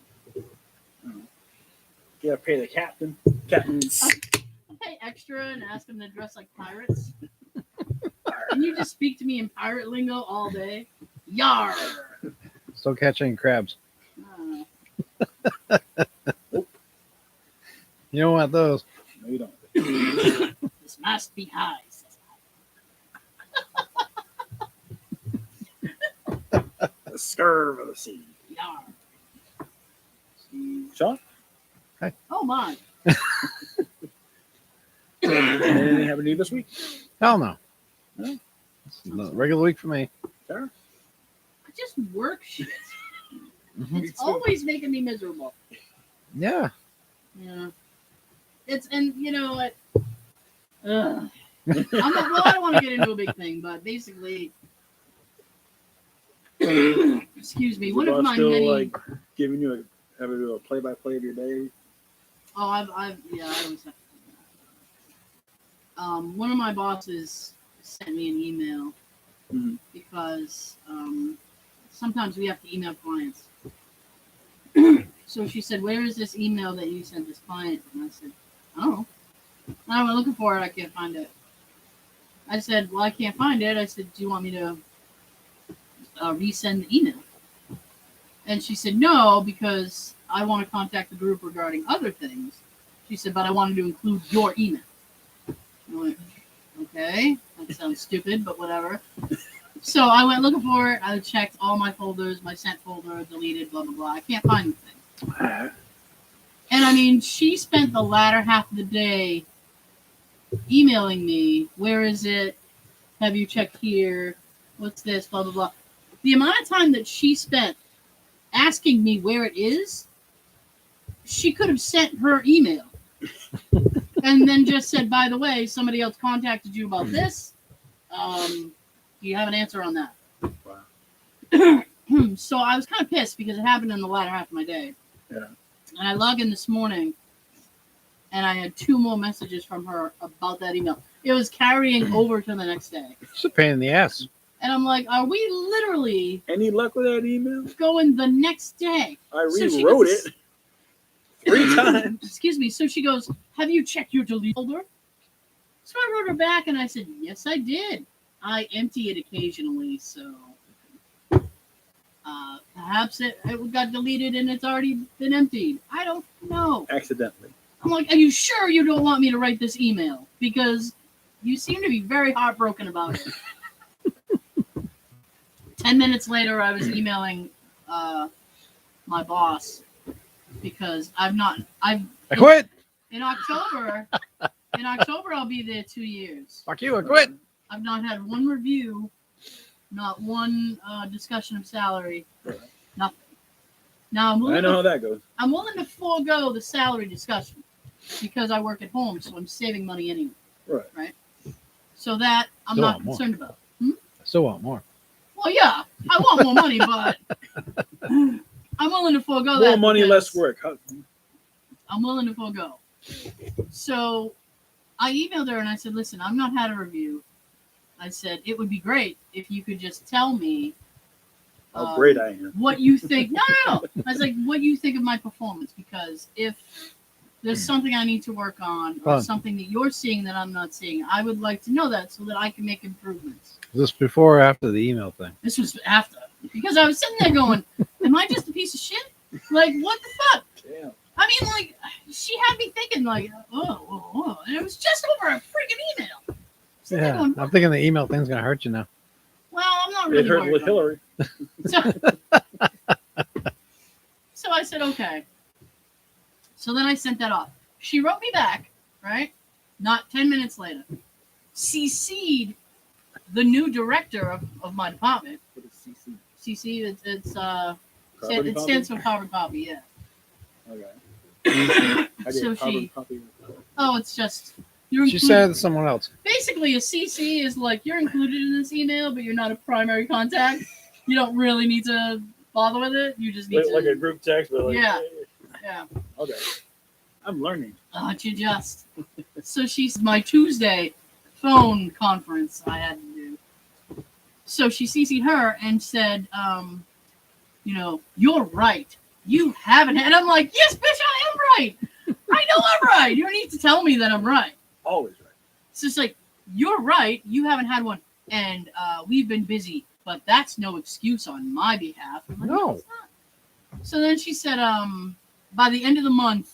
Speaker 2: you got to pay the captain.
Speaker 1: pay extra and ask them to dress like pirates. Can you just speak to me in pirate lingo all day? Yar.
Speaker 3: Still catching crabs. You don't want those.
Speaker 2: No, you don't.
Speaker 1: This must be high.
Speaker 2: The scurv of the sea.
Speaker 1: Yar.
Speaker 2: Sean?
Speaker 1: Oh my.
Speaker 2: Anything happen to you this week?
Speaker 3: Hell no.
Speaker 2: No?
Speaker 3: It's a regular week for me.
Speaker 2: Sarah?
Speaker 1: I just work shit.
Speaker 3: Mhm.
Speaker 1: It's always making me miserable.
Speaker 3: Yeah.
Speaker 1: Yeah. And you know what? Ugh. I don't want to get into a big thing, but basically, excuse me, one
Speaker 2: Is the
Speaker 1: of
Speaker 2: boss
Speaker 1: my
Speaker 2: still,
Speaker 1: many.
Speaker 2: giving you having to do a play-by-play of your day?
Speaker 1: Oh, I always have to do that. One of my bosses sent me an email because sometimes we have to email clients. So she said, "Where is this email that you sent this client?" And I said, "I don't know. I went looking for it. I can't find it." I said, "Well, I can't find it." I said, "Do you want me to resend the email?" And she said, "No, because I want to contact the group regarding other things." She said, "But I wanted to include your email." I went, "Okay, that sounds stupid, but whatever." So I went looking for it. I checked all my folders, my sent folder, deleted, blah, blah, blah. I can't find anything. And I mean, she spent the latter half of the day emailing me, "Where is it? Have you checked here? What's this? Blah, blah, blah." The amount of time that she spent asking me where it is, she could have sent her email and then just said, "By the way, somebody else contacted you about this. Do you have an answer on that?"
Speaker 2: Wow.
Speaker 1: So I was kind of pissed because it happened in the latter half of my day.
Speaker 2: Yeah.
Speaker 1: And I log in this morning, and I had 2 more messages from her about that email. It was carrying over to the next day.
Speaker 3: It's a pain in the ass.
Speaker 1: And I'm like, are we literally
Speaker 2: Any luck with that email?
Speaker 1: going the next day?
Speaker 2: I
Speaker 1: So she
Speaker 2: rewrote
Speaker 1: gets-
Speaker 2: it 3 times.
Speaker 1: Excuse me. So she goes, have you checked your delete folder? So I wrote her back, and I said, yes, I did. I empty it occasionally, so perhaps it got deleted and it's already been emptied. I don't know.
Speaker 2: Accidentally.
Speaker 1: I'm like, are you sure you don't want me to write this email? Because you seem to be very heartbroken about it. 10 minutes later, I was emailing my boss because I
Speaker 3: quit.
Speaker 1: in October. In October, I'll be there 2 years.
Speaker 3: Fuck you, I quit.
Speaker 1: I've not had one review, not one discussion of salary, nothing. Now
Speaker 2: I know how that goes.
Speaker 1: I'm willing to forego the salary discussion because I work at home, so I'm saving money anyway.
Speaker 2: Right.
Speaker 1: So that I'm
Speaker 3: Still
Speaker 1: not
Speaker 3: want more.
Speaker 1: concerned about.
Speaker 3: I still want more.
Speaker 1: Well, yeah, I want more money, but I'm willing to forego that.
Speaker 2: More money,
Speaker 1: because
Speaker 2: less work.
Speaker 1: I'm willing to forego. So I emailed her and I said, listen, I've not had a review. I said, it would be great if you could just tell me
Speaker 2: How great I am.
Speaker 1: what you think. No. I was like, what you think of my performance, because if there's something I need to work on or something that you're seeing that I'm not seeing, I would like to know that so that I can make improvements.
Speaker 3: Is this before or after the email thing?
Speaker 1: This was after, because I was sitting there going, am I just a piece of shit? Like, what the fuck?
Speaker 2: Damn.
Speaker 1: I mean, like, she had me thinking, like, oh. And it was just over a freaking email. So
Speaker 3: Yeah,
Speaker 1: going,
Speaker 3: I'm thinking the email thing's gonna hurt you now.
Speaker 1: well, I'm not really
Speaker 2: It hurt
Speaker 1: worried
Speaker 2: with
Speaker 1: about
Speaker 2: Hillary.
Speaker 1: So I said, okay. So then I sent that off. She wrote me back, right? Not 10 minutes later. CC'd the new director of my department.
Speaker 2: What is CC?
Speaker 1: CC,
Speaker 2: Carbon
Speaker 1: it
Speaker 2: copy?
Speaker 1: stands for carbon copy, yeah.
Speaker 2: Okay. I
Speaker 1: So
Speaker 2: did carbon
Speaker 1: she-
Speaker 2: copy.
Speaker 1: Oh, it's just, you're
Speaker 3: She
Speaker 1: included.
Speaker 3: said it to someone else.
Speaker 1: Basically, a CC is like, you're included in this email, but you're not a primary contact. You don't really need to bother with it. You just need
Speaker 2: Like,
Speaker 1: to.
Speaker 2: like a group text, but like,
Speaker 1: Yeah.
Speaker 2: hey.
Speaker 1: Yeah.
Speaker 2: Okay. I'm learning.
Speaker 1: You just. So she's my Tuesday phone conference I had to do. So she CC'd her and said, you're right. You haven't had. And I'm like, yes, bitch, I am right. I know I'm right. You don't need to tell me that I'm right.
Speaker 2: Always right.
Speaker 1: It's just like, you're right. You haven't had one. And we've been busy, but that's no excuse on my behalf. I'm like,
Speaker 3: No.
Speaker 1: it's not. So then she said, by the end of the month,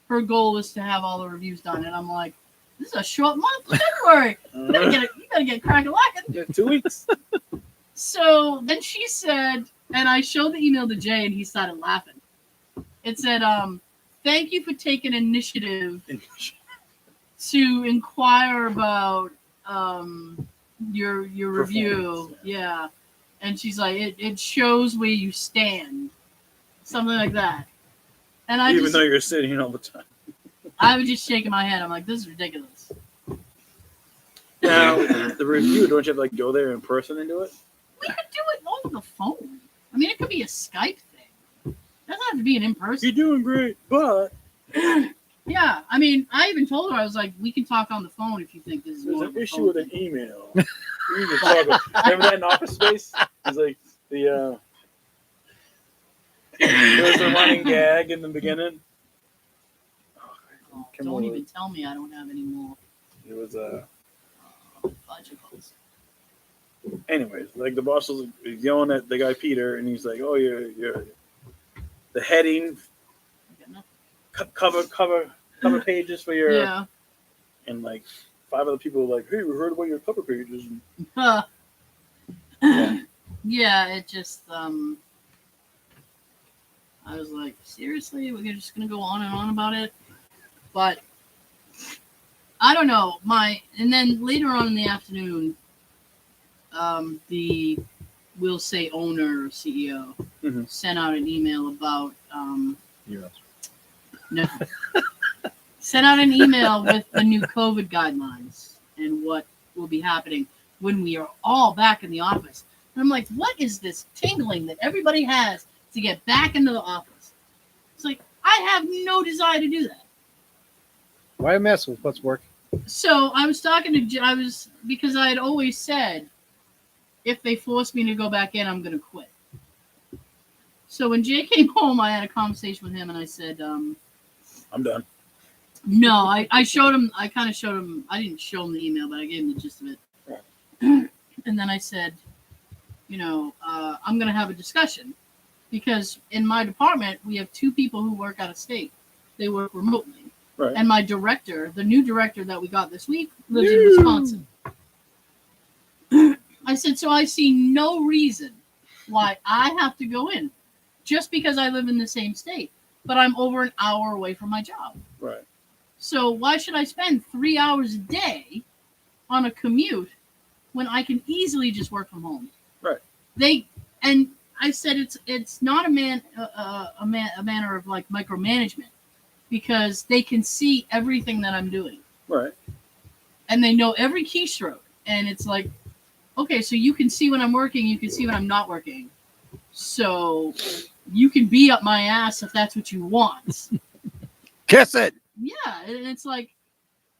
Speaker 1: her goal was to have all the reviews done. And I'm like, this is a short month, February. You better get crack-a-lackin'.
Speaker 2: Yeah, 2 weeks.
Speaker 1: So then she said, and I showed the email to Jay, and he started laughing. It said, thank you for taking initiative to inquire about your review. Yeah. And she's like, it shows where you stand. Something like that. And
Speaker 2: Even though you're sitting here all the time.
Speaker 1: I was just shaking my head. I'm like, this is ridiculous.
Speaker 2: Now, the review, don't you have to like go there in person and do it?
Speaker 1: We could do it over the phone. I mean, it could be a Skype thing. It doesn't have to be an in-person.
Speaker 2: You're doing great, but
Speaker 1: Yeah, I mean, I even told her, I was like, we can talk on the phone if you think this is
Speaker 2: there's
Speaker 1: more
Speaker 2: an
Speaker 1: of a
Speaker 2: issue
Speaker 1: phone
Speaker 2: with an
Speaker 1: thing.
Speaker 2: email. You need to talk about- Remember that in Office Space? It's like the there was a running gag in the beginning.
Speaker 1: Oh,
Speaker 2: Come
Speaker 1: don't
Speaker 2: on.
Speaker 1: even tell me I don't have any more
Speaker 2: It was
Speaker 1: fudgicles.
Speaker 2: anyways, like the boss was yelling at the guy Peter, and he's like, "Oh, you're the heading
Speaker 1: I got nothing.
Speaker 2: cover pages for your,"
Speaker 1: Yeah.
Speaker 2: and like 5 other people were like, "Hey, we heard about your cover pages." And
Speaker 1: Yeah, it just I was like, seriously, we're just gonna go on and on about it. But I don't know. And then later on in the afternoon, the we'll say owner or CEO
Speaker 2: Mhm.
Speaker 1: sent out an email about
Speaker 3: Yes.
Speaker 1: no, sent out an email with the new COVID guidelines and what will be happening when we are all back in the office. And I'm like, what is this tingling that everybody has to get back into the office? It's like, I have no desire to do that.
Speaker 3: Why mess with what's working?
Speaker 1: So I was talking to, because I had always said, if they force me to go back in, I'm going to quit. So when Jay came home, I had a conversation with him, and I said,
Speaker 2: I'm done.
Speaker 1: No, I showed him, I kind of showed him, I didn't show him the email, but I gave him the gist of it.
Speaker 2: Right.
Speaker 1: And then I said, I'm going to have a discussion. Because in my department, we have 2 people who work out of state. They work remotely.
Speaker 2: Right.
Speaker 1: And my director, the new director that we got this week, lives in Wisconsin. I said, so I see no reason why I have to go in just because I live in the same state, but I'm over an hour away from my job.
Speaker 2: Right.
Speaker 1: So why should I spend 3 hours a day on a commute when I can easily just work from home?
Speaker 2: Right.
Speaker 1: And I said it's not a manner of like micromanagement, because they can see everything that I'm doing.
Speaker 2: Right.
Speaker 1: And they know every keystroke. And it's like, okay, so you can see when I'm working, you can see when I'm not working. So you can be up my ass if that's what you want.
Speaker 3: Kiss it.
Speaker 1: Yeah, and it's like,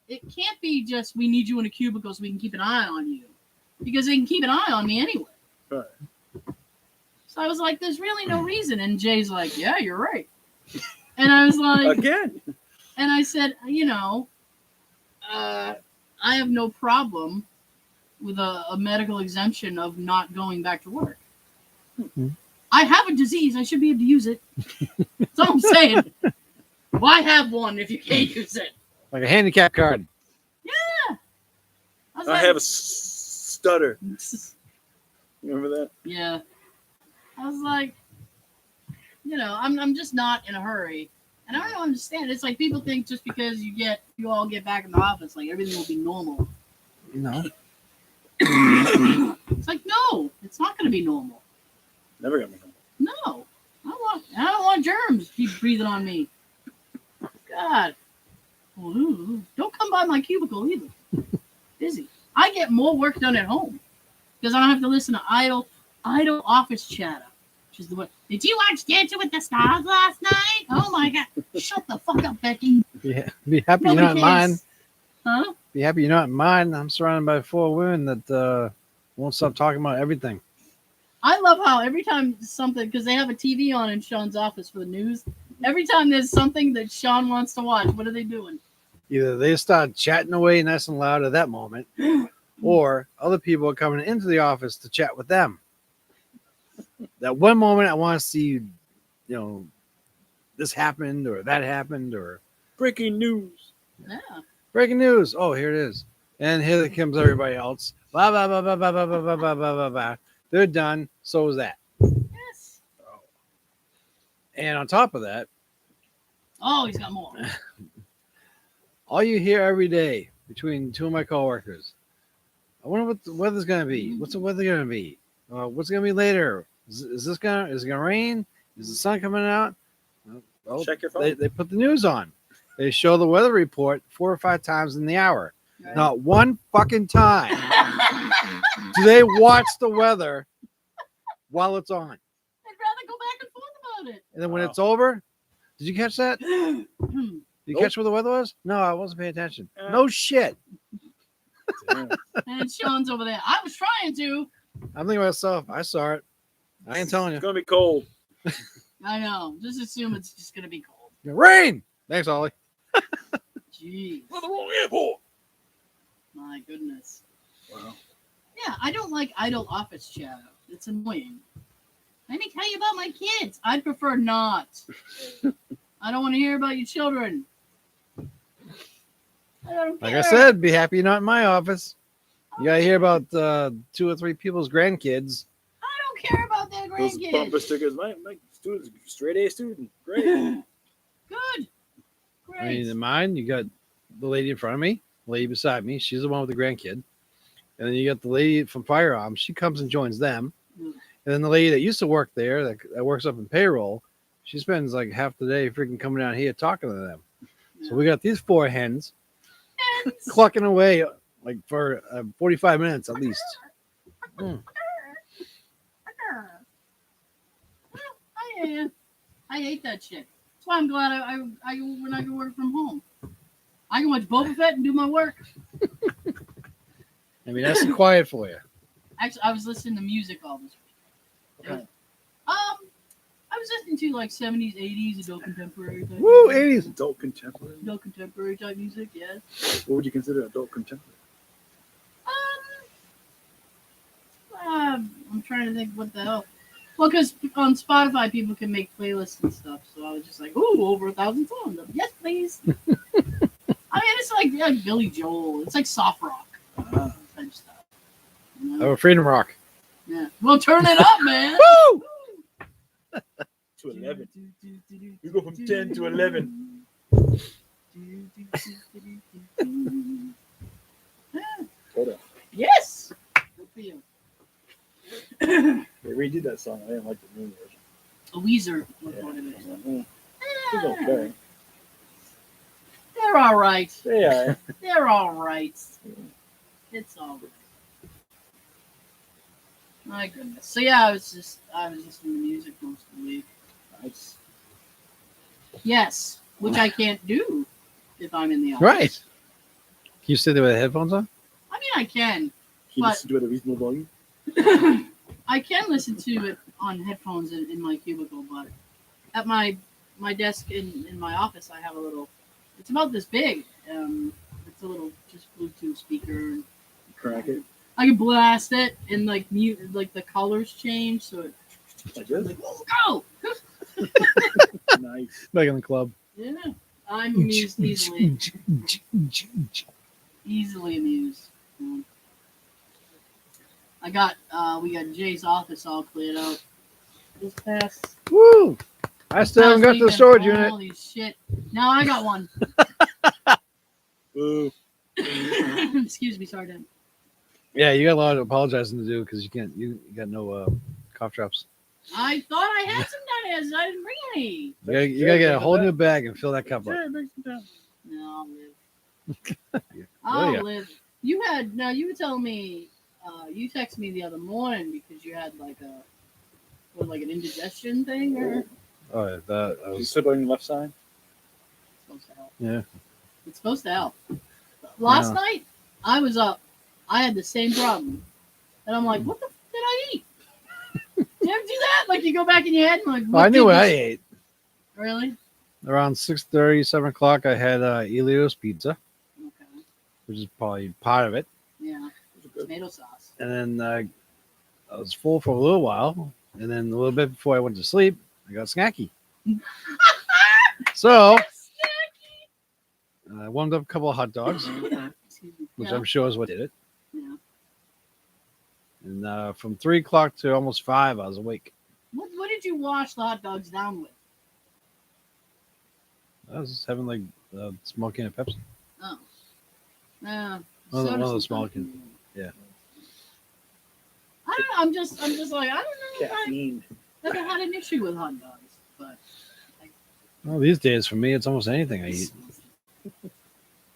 Speaker 1: it can't be just we need you in a cubicle so we can keep an eye on you. Because they can keep an eye on me anyway.
Speaker 2: Right.
Speaker 1: So I was like, there's really no reason. And Jay's like, yeah, you're right. And I was like,
Speaker 2: again.
Speaker 1: And I said, I have no problem with a medical exemption of not going back to work.
Speaker 3: Mm-hmm.
Speaker 1: I have a disease. I should be able to use it. That's all I'm saying. Why have one if you can't use it?
Speaker 3: Like a handicap card.
Speaker 1: Yeah.
Speaker 2: I have a stutter. Remember that?
Speaker 1: Yeah. I was like, I'm just not in a hurry. And I don't understand. It's like people think just because you all get back in the office, like everything will be normal.
Speaker 3: No.
Speaker 1: It's like, no, it's not going to be normal.
Speaker 2: Never gonna be normal.
Speaker 1: No. I don't want germs keep breathing on me. God. Ooh, don't come by my cubicle either. Busy. I get more work done at home because I don't have to listen to idle office chatter. Which is the one. Did you watch Dancing with the Stars last night? Oh my God! Shut the fuck up, Becky.
Speaker 3: Yeah. Be happy
Speaker 1: Nobody
Speaker 3: you're not mine.
Speaker 1: Huh?
Speaker 3: Be happy you're not mine. I'm surrounded by 4 women that won't stop talking about everything.
Speaker 1: I love how every time something, because they have a TV on in Sean's office for the news. Every time there's something that Sean wants to watch, what are they doing?
Speaker 3: Either they start chatting away nice and loud at that moment, or other people are coming into the office to chat with them. That one moment I want to see, this happened or that happened or
Speaker 2: Breaking news.
Speaker 1: Yeah.
Speaker 3: breaking news. Oh, here it is. And here comes everybody else. Blah, blah, blah, blah, blah, blah, blah, blah, blah, blah, blah, blah. They're done. So is that.
Speaker 1: Yes.
Speaker 3: And on top of that,
Speaker 1: Oh, he's got more.
Speaker 3: all you hear every day between 2 of my coworkers, I wonder what the weather's going to be. What's the weather going to be? What's going to be later? Is it going to rain? Is the sun coming out? Well,
Speaker 2: Check your phone.
Speaker 3: they put the news on. They show the weather report 4 or 5 times in the hour.
Speaker 1: Right.
Speaker 3: Not one fucking time do they watch the weather while it's on.
Speaker 1: I'd rather go back and forth about it.
Speaker 3: And then when
Speaker 2: Wow.
Speaker 3: it's over, did you catch that? Did you
Speaker 2: Nope.
Speaker 3: catch what the weather was? No, I wasn't paying attention.
Speaker 2: Yeah.
Speaker 3: No shit.
Speaker 2: Damn.
Speaker 1: And Sean's over there. I was trying to.
Speaker 3: I'm thinking to myself, I saw it. I ain't telling
Speaker 2: It's
Speaker 3: you.
Speaker 2: gonna be cold.
Speaker 1: I know. Just assume it's just going to be cold.
Speaker 3: Rain. Thanks, Ollie.
Speaker 1: Jeez.
Speaker 2: We're the wrong airport.
Speaker 1: My goodness.
Speaker 2: Wow.
Speaker 1: Yeah, I don't like idle office chatter. It's annoying. Let me tell you about my kids. I'd prefer not. I don't want to hear about your children. I don't
Speaker 3: Like
Speaker 1: care.
Speaker 3: I said, be happy you're not in my office. You gotta hear about 2 or 3 people's grandkids.
Speaker 1: I don't care about their
Speaker 2: Those
Speaker 1: grandkids.
Speaker 2: bumper stickers. My student's a straight A student. Great.
Speaker 1: Good. Great.
Speaker 3: I mean, in mine, you got the lady in front of me, the lady beside me. She's the one with the grandkid. And then you got the lady from Firearms. She comes and joins them.
Speaker 1: Mm.
Speaker 3: And then the lady that used to work there, that works up in payroll, she spends like half the day freaking coming down here talking to them. So we got these 4 hens clucking away like for 45 minutes at least. Mm.
Speaker 1: Yeah. I hate that shit. That's why I'm glad I when I can work from home. I can watch Boba Fett and do my work.
Speaker 3: I mean, that's quiet for you.
Speaker 1: Actually, I was listening to music all this week.
Speaker 2: Okay.
Speaker 1: I was listening to like 70s, 80s, adult contemporary type
Speaker 3: Woo,
Speaker 1: music.
Speaker 3: 80s.
Speaker 2: Adult contemporary.
Speaker 1: Adult contemporary type music, yes.
Speaker 2: What would you consider adult contemporary?
Speaker 1: I'm trying to think what the hell. Well, because on Spotify people can make playlists and stuff, so I was just like, ooh, over 1,000 songs. Yes, please. I mean, it's like Billy Joel. It's like soft rock type stuff. You know?
Speaker 3: Oh, Freedom Rock.
Speaker 1: Yeah. Well, turn it up, man.
Speaker 3: Woo!
Speaker 2: To 11. You go from 10 to 11. Hold on.
Speaker 1: Yes. Good for you.
Speaker 2: They redid that song. I didn't like the new version.
Speaker 1: A Weezer was
Speaker 2: Yeah.
Speaker 1: one of it.
Speaker 2: It's okay.
Speaker 1: They're all right.
Speaker 2: Yeah.
Speaker 1: They're all right. It's all right. My goodness. So yeah, I was listening to music most of the week.
Speaker 2: Nice.
Speaker 1: Yes, which I can't do if I'm in the office.
Speaker 3: Right. Can you sit there with the headphones on?
Speaker 1: I mean, I can.
Speaker 2: Can you
Speaker 1: But-
Speaker 2: listen to it at a reasonable volume?
Speaker 1: I can listen to it on headphones in my cubicle, but at my desk in my office, I have a little. It's about this big. It's a little just Bluetooth speaker.
Speaker 2: Crack it.
Speaker 1: I can blast it and like mute, like the colors change, so it.
Speaker 2: Like this?
Speaker 1: Like, oh, go!
Speaker 2: Nice.
Speaker 3: Like in the club.
Speaker 1: Yeah, I'm amused easily. Easily amused. Yeah. We got Jay's office all cleared out. This past.
Speaker 3: Woo! I still haven't got to the
Speaker 1: weekend,
Speaker 3: storage unit.
Speaker 1: Holy shit! Now I got one.
Speaker 2: Boo.
Speaker 1: Excuse me, sorry, Dan.
Speaker 3: Yeah, you got a lot of apologizing to do because you got no cough drops.
Speaker 1: I thought I had some Dineas. I didn't bring any.
Speaker 3: You gotta get a whole new bag and fill that cup up.
Speaker 2: Yeah, make some time.
Speaker 1: No, I'll live.
Speaker 3: Yeah.
Speaker 1: I'll
Speaker 3: Yeah.
Speaker 1: live. You were telling me, you texted me the other morning because you had like an indigestion thing or
Speaker 3: Oh, that
Speaker 2: Did you
Speaker 3: was
Speaker 2: sit on your left side?
Speaker 1: it's supposed to help.
Speaker 3: yeah.
Speaker 1: It's supposed to help. Last
Speaker 3: Yeah.
Speaker 1: night, I was up. I had the same problem. And I'm like, what the f did I eat? Did you ever do that? Like you go back in your head and like,
Speaker 3: Well, I knew what I
Speaker 1: did
Speaker 3: ate.
Speaker 1: this- Really?
Speaker 3: Around 6:30, 7 o'clock, I had Elio's pizza,
Speaker 1: Okay.
Speaker 3: which is probably part of it.
Speaker 1: Yeah.
Speaker 2: Was it good?
Speaker 1: Tomato sauce.
Speaker 3: And then I was full for a little while. And then a little bit before I went to sleep, I got snacky. So I warmed up a couple of hot dogs,
Speaker 1: Excuse me.
Speaker 3: which
Speaker 1: Yeah.
Speaker 3: I'm sure is what did it.
Speaker 1: Yeah.
Speaker 3: And from 3 o'clock to almost 5, I was awake.
Speaker 1: What did you wash the hot dogs down with?
Speaker 3: I was having like a small can of Pepsi.
Speaker 1: Oh. Yeah.
Speaker 3: One of
Speaker 1: soda's
Speaker 3: those small
Speaker 1: something.
Speaker 3: cans. Yeah.
Speaker 1: I don't know. I'm just like, I don't know if
Speaker 2: Caffeine.
Speaker 1: I ever had an issue with hot dogs, but
Speaker 3: Well, these days for me, it's almost anything I eat.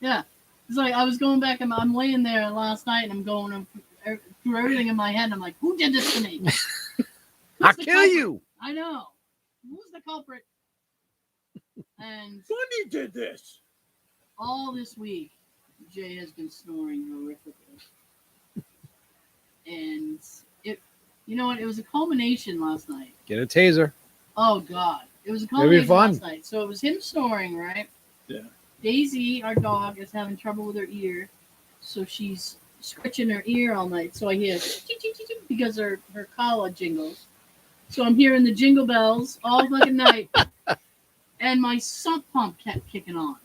Speaker 1: yeah. It's like I was going back and I'm laying there last night and I'm going through everything in my head. And I'm like, who did this to me?
Speaker 3: I'll
Speaker 1: Who's the
Speaker 3: kill
Speaker 1: culprit?
Speaker 3: you.
Speaker 1: I know. Who's the culprit? And
Speaker 2: Bunny did this.
Speaker 1: all this week, Jay has been snoring horrifically. And you know what? It was a culmination last night.
Speaker 3: Get a taser.
Speaker 1: Oh God, it was a
Speaker 3: It'll be
Speaker 1: culmination
Speaker 3: fun.
Speaker 1: last night. So it was him snoring, right?
Speaker 2: Yeah.
Speaker 1: Daisy, our dog, is having trouble with her ear, so she's scratching her ear all night. So I hear because her collar jingles. So I'm hearing the jingle bells all fucking night, and my sump pump kept kicking on,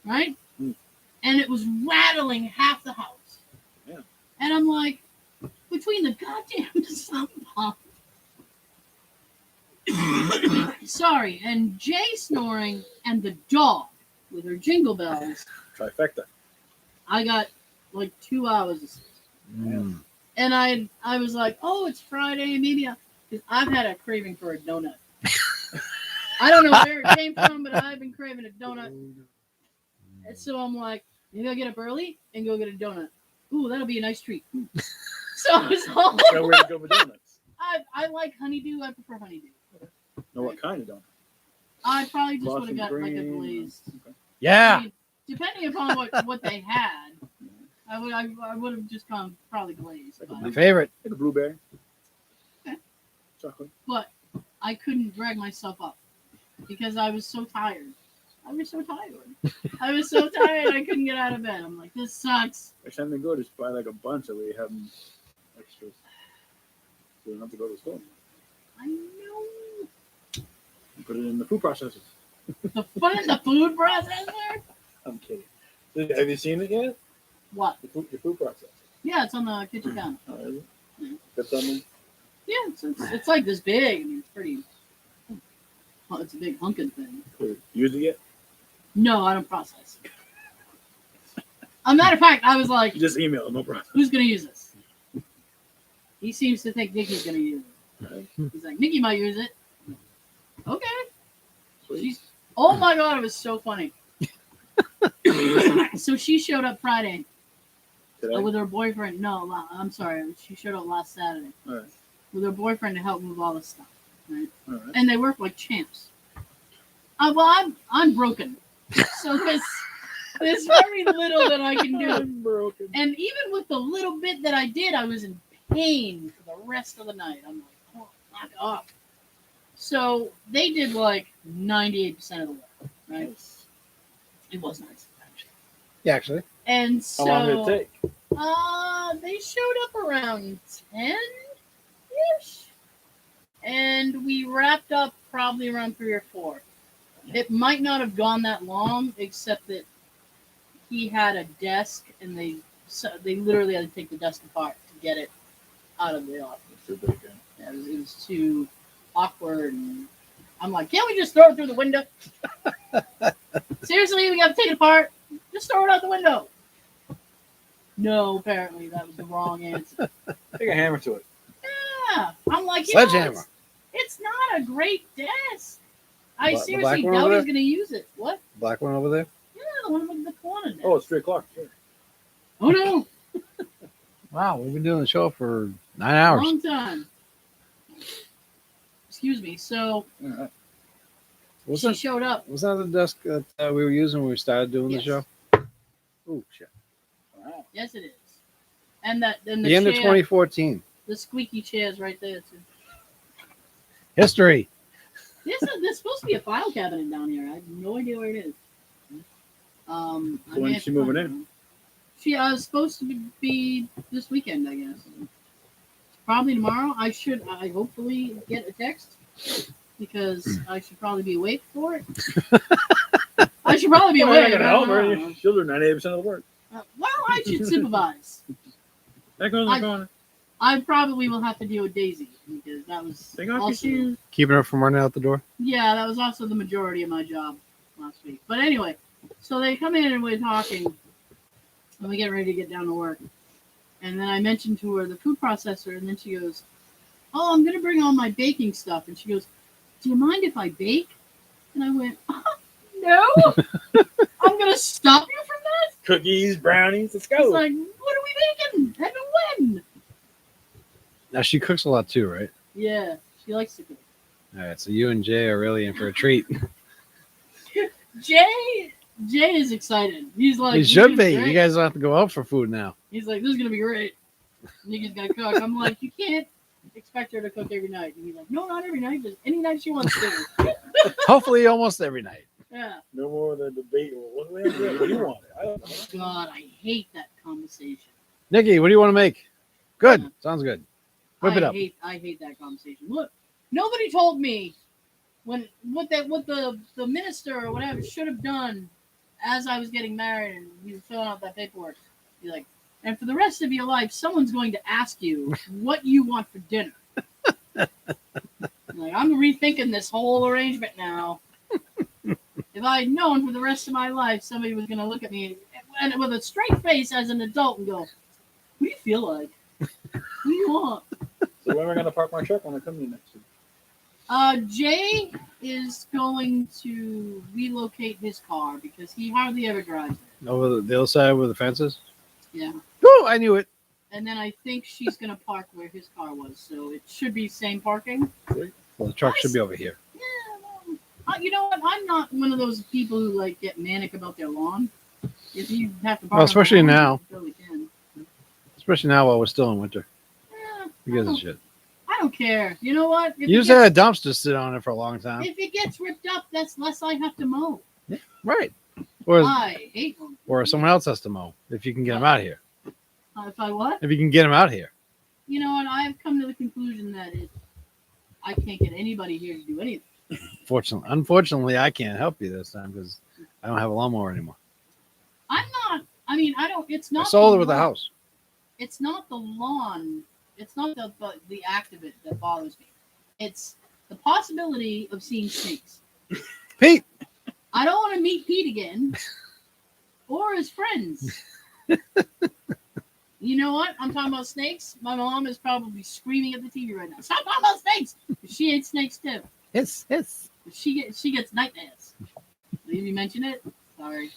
Speaker 1: right?
Speaker 2: Mm.
Speaker 1: And it was rattling half the house.
Speaker 2: Yeah.
Speaker 1: And I'm like, between the goddamn sump pump. Sorry, and Jay snoring and the dog with her jingle bells.
Speaker 2: Trifecta.
Speaker 1: I got like 2 hours of sleep.
Speaker 3: Mm.
Speaker 1: And I was like, oh, it's Friday, maybe because I've had a craving for a donut. I don't know where it came from, but I've been craving a donut. And so I'm like, maybe I'll get up early and go get a donut. Ooh, that'll be a nice treat. So I was all
Speaker 2: Know where to go with donuts.
Speaker 1: I like honeydew. I prefer honeydew.
Speaker 2: No, what kind of donut?
Speaker 1: I probably just would
Speaker 2: Boston
Speaker 1: have got like a
Speaker 2: cream.
Speaker 1: glazed.
Speaker 2: Okay.
Speaker 3: Yeah.
Speaker 1: I mean, depending upon what they had, I would have just gone probably glazed.
Speaker 2: Like a
Speaker 3: My
Speaker 1: But,
Speaker 3: favorite.
Speaker 2: Like a blueberry.
Speaker 1: Okay.
Speaker 2: Chocolate.
Speaker 1: but I couldn't drag myself up because I was so tired. I was so tired. I couldn't get out of bed. I'm like, this sucks.
Speaker 2: Next time they go, just buy like a bunch that way you have them extras. So you don't have to go to the store.
Speaker 1: I know.
Speaker 2: And put it in the food processor.
Speaker 1: The fun in the food processor?
Speaker 2: I'm kidding. Have you seen it yet?
Speaker 1: What?
Speaker 2: Your food processor.
Speaker 1: Yeah, it's on the kitchen counter.
Speaker 2: Oh, is it?
Speaker 1: Yeah.
Speaker 2: Got something?
Speaker 1: Yeah, it's like this big. I mean, it's pretty. Well, it's a big hunking thing.
Speaker 2: Use it yet?
Speaker 1: No, I don't process. A matter of fact, I was like,
Speaker 2: You just email, no problem.
Speaker 1: who's going to use this? He seems to think Nikki's going to use it. He's like, Nikki might use it. Okay.
Speaker 2: Sweet.
Speaker 1: Oh my God, it was so funny. So she showed up Friday
Speaker 2: Today?
Speaker 1: with her boyfriend. No, I'm sorry. She showed up last Saturday
Speaker 2: All right.
Speaker 1: with her boyfriend to help move all this stuff. Right?
Speaker 2: All right.
Speaker 1: And they work like champs. Well, I'm broken. So there's very little that I can do.
Speaker 2: I'm broken.
Speaker 1: And even with the little bit that I did, I was in pain for the rest of the night. I'm like, oh, knock it off. So they did like 98% of the work, right?
Speaker 2: Nice.
Speaker 1: It was nice, actually.
Speaker 3: Yeah, actually.
Speaker 1: And
Speaker 2: How long did it
Speaker 1: so
Speaker 2: take?
Speaker 1: they showed up around 10-ish. And we wrapped up probably around 3 or 4. It might not have gone that long, except that he had a desk, and they literally had to take the desk apart to get it out of the office.
Speaker 2: Too big, huh?
Speaker 1: Yeah, it was too awkward, and I'm like, can't we just throw it through the window? Seriously, we got to take it apart? Just throw it out the window. No, apparently that was the wrong answer.
Speaker 2: Take a hammer to it.
Speaker 1: Yeah, I'm like,
Speaker 3: Sledgehammer.
Speaker 1: it's not a great desk. I
Speaker 3: The
Speaker 1: seriously
Speaker 3: black one
Speaker 1: doubt
Speaker 3: over
Speaker 1: he's going to use it. What?
Speaker 3: Black one over there.
Speaker 1: Yeah, the one with the corner desk.
Speaker 2: Oh, it's 3 o'clock. Sure.
Speaker 1: Oh no,
Speaker 3: Wow, we've been doing the show for 9 hours.
Speaker 1: long time. Excuse me. So
Speaker 2: All right.
Speaker 3: Wasn't
Speaker 1: she showed up.
Speaker 3: that the desk that we were using when we started doing
Speaker 1: Yes.
Speaker 3: the show? Oh shit!
Speaker 2: Wow.
Speaker 1: Yes, it is. And the
Speaker 3: The end of
Speaker 1: chair,
Speaker 3: 2014.
Speaker 1: the squeaky chair's right there too.
Speaker 3: History.
Speaker 1: There's supposed to be a file cabinet down here. I have no idea where it is. I
Speaker 2: So
Speaker 1: may
Speaker 2: when's
Speaker 1: have
Speaker 2: she
Speaker 1: to
Speaker 2: moving
Speaker 1: find
Speaker 2: in?
Speaker 1: it. She was supposed to be this weekend, I guess. Probably tomorrow. I hopefully get a text because I should probably be awake for it. I should probably be
Speaker 2: Well, you're
Speaker 1: awake.
Speaker 2: not gonna
Speaker 1: I
Speaker 2: help
Speaker 1: don't
Speaker 2: her.
Speaker 1: know.
Speaker 2: She'll do 98% of the work.
Speaker 1: Well, I should supervise.
Speaker 2: That goes in the corner.
Speaker 1: I probably will have to deal with Daisy because that was
Speaker 2: They got
Speaker 1: all
Speaker 2: you
Speaker 1: she.
Speaker 3: Keeping her from running out the door.
Speaker 1: Yeah, that was also the majority of my job last week. But anyway, so they come in and we're talking, and we get ready to get down to work. And then I mentioned to her the food processor, and then she goes, "Oh, I'm going to bring all my baking stuff." And she goes, "Do you mind if I bake?" And I went, "No, I'm going to stop you from that."
Speaker 2: Cookies, brownies. Let's
Speaker 1: It's
Speaker 2: go.
Speaker 1: like, what are we making? And when?
Speaker 3: Now she cooks a lot too, right?
Speaker 1: Yeah, she likes to cook.
Speaker 3: All right, so you and Jay are really in for a treat.
Speaker 1: Jay is excited. He's like,
Speaker 3: You should
Speaker 1: "This
Speaker 3: be.
Speaker 1: is great."
Speaker 3: You guys don't have to go out for food now.
Speaker 1: He's like, "This is gonna be great. Nikki's gonna cook." I'm like, "You can't expect her to cook every night." And he's like, "No, not every night. Just any night she wants to."
Speaker 3: Hopefully, almost every night.
Speaker 1: Yeah.
Speaker 2: No more of the debate. Well, what do you want? I don't know.
Speaker 1: God, I hate that conversation.
Speaker 3: Nikki, what do you want to make? Good. Sounds good. Whip it up.
Speaker 1: I hate that conversation. Look, nobody told me what the minister or whatever should have done as I was getting married and he was filling out that paperwork. He's like, and for the rest of your life, someone's going to ask you what you want for dinner. Like, I'm rethinking this whole arrangement now. If I had known for the rest of my life somebody was going to look at me and with a straight face as an adult and go, "What do you feel like? What do you want?"
Speaker 2: So when am I going to park my truck when I come to you next week?
Speaker 1: Jay is going to relocate his car because he hardly ever drives it.
Speaker 3: Over the other side where the fence is?
Speaker 1: Yeah.
Speaker 3: Oh, I knew it.
Speaker 1: And then I think she's going to park where his car was. So it should be same parking.
Speaker 3: Well, the truck should be over here.
Speaker 1: You know what? I'm not one of those people who like get manic about their lawn. If you have to borrow
Speaker 3: Well, especially
Speaker 1: my lawn,
Speaker 3: now.
Speaker 1: you totally can.
Speaker 3: Especially now while we're still in winter.
Speaker 1: Yeah,
Speaker 3: Who gives a shit?
Speaker 1: I don't care. You know what? If
Speaker 3: You
Speaker 1: it
Speaker 3: just
Speaker 1: gets,
Speaker 3: had a dumpster sit on it for a long time.
Speaker 1: if it gets ripped up, that's less I have to mow.
Speaker 3: Right. Or
Speaker 1: I hate them.
Speaker 3: or someone else has to mow if you can get them out here.
Speaker 1: If I what?
Speaker 3: If you can get them out here.
Speaker 1: You know what? I've come to the conclusion that I can't get anybody here to do anything.
Speaker 3: Unfortunately, I can't help you this time because I don't have a lawnmower anymore.
Speaker 1: I'm not. I mean, I don't. It's not.
Speaker 3: I sold
Speaker 1: the
Speaker 3: it with the
Speaker 1: lawn.
Speaker 3: house.
Speaker 1: It's not the lawn. It's not the act of it that bothers me. It's the possibility of seeing snakes.
Speaker 3: Pete.
Speaker 1: I don't want to meet Pete again, or his friends. You know what? I'm talking about snakes. My mom is probably screaming at the TV right now. Stop talking about snakes. She hates snakes too.
Speaker 3: Yes.
Speaker 1: She gets nightmares. Did you mention it? Sorry.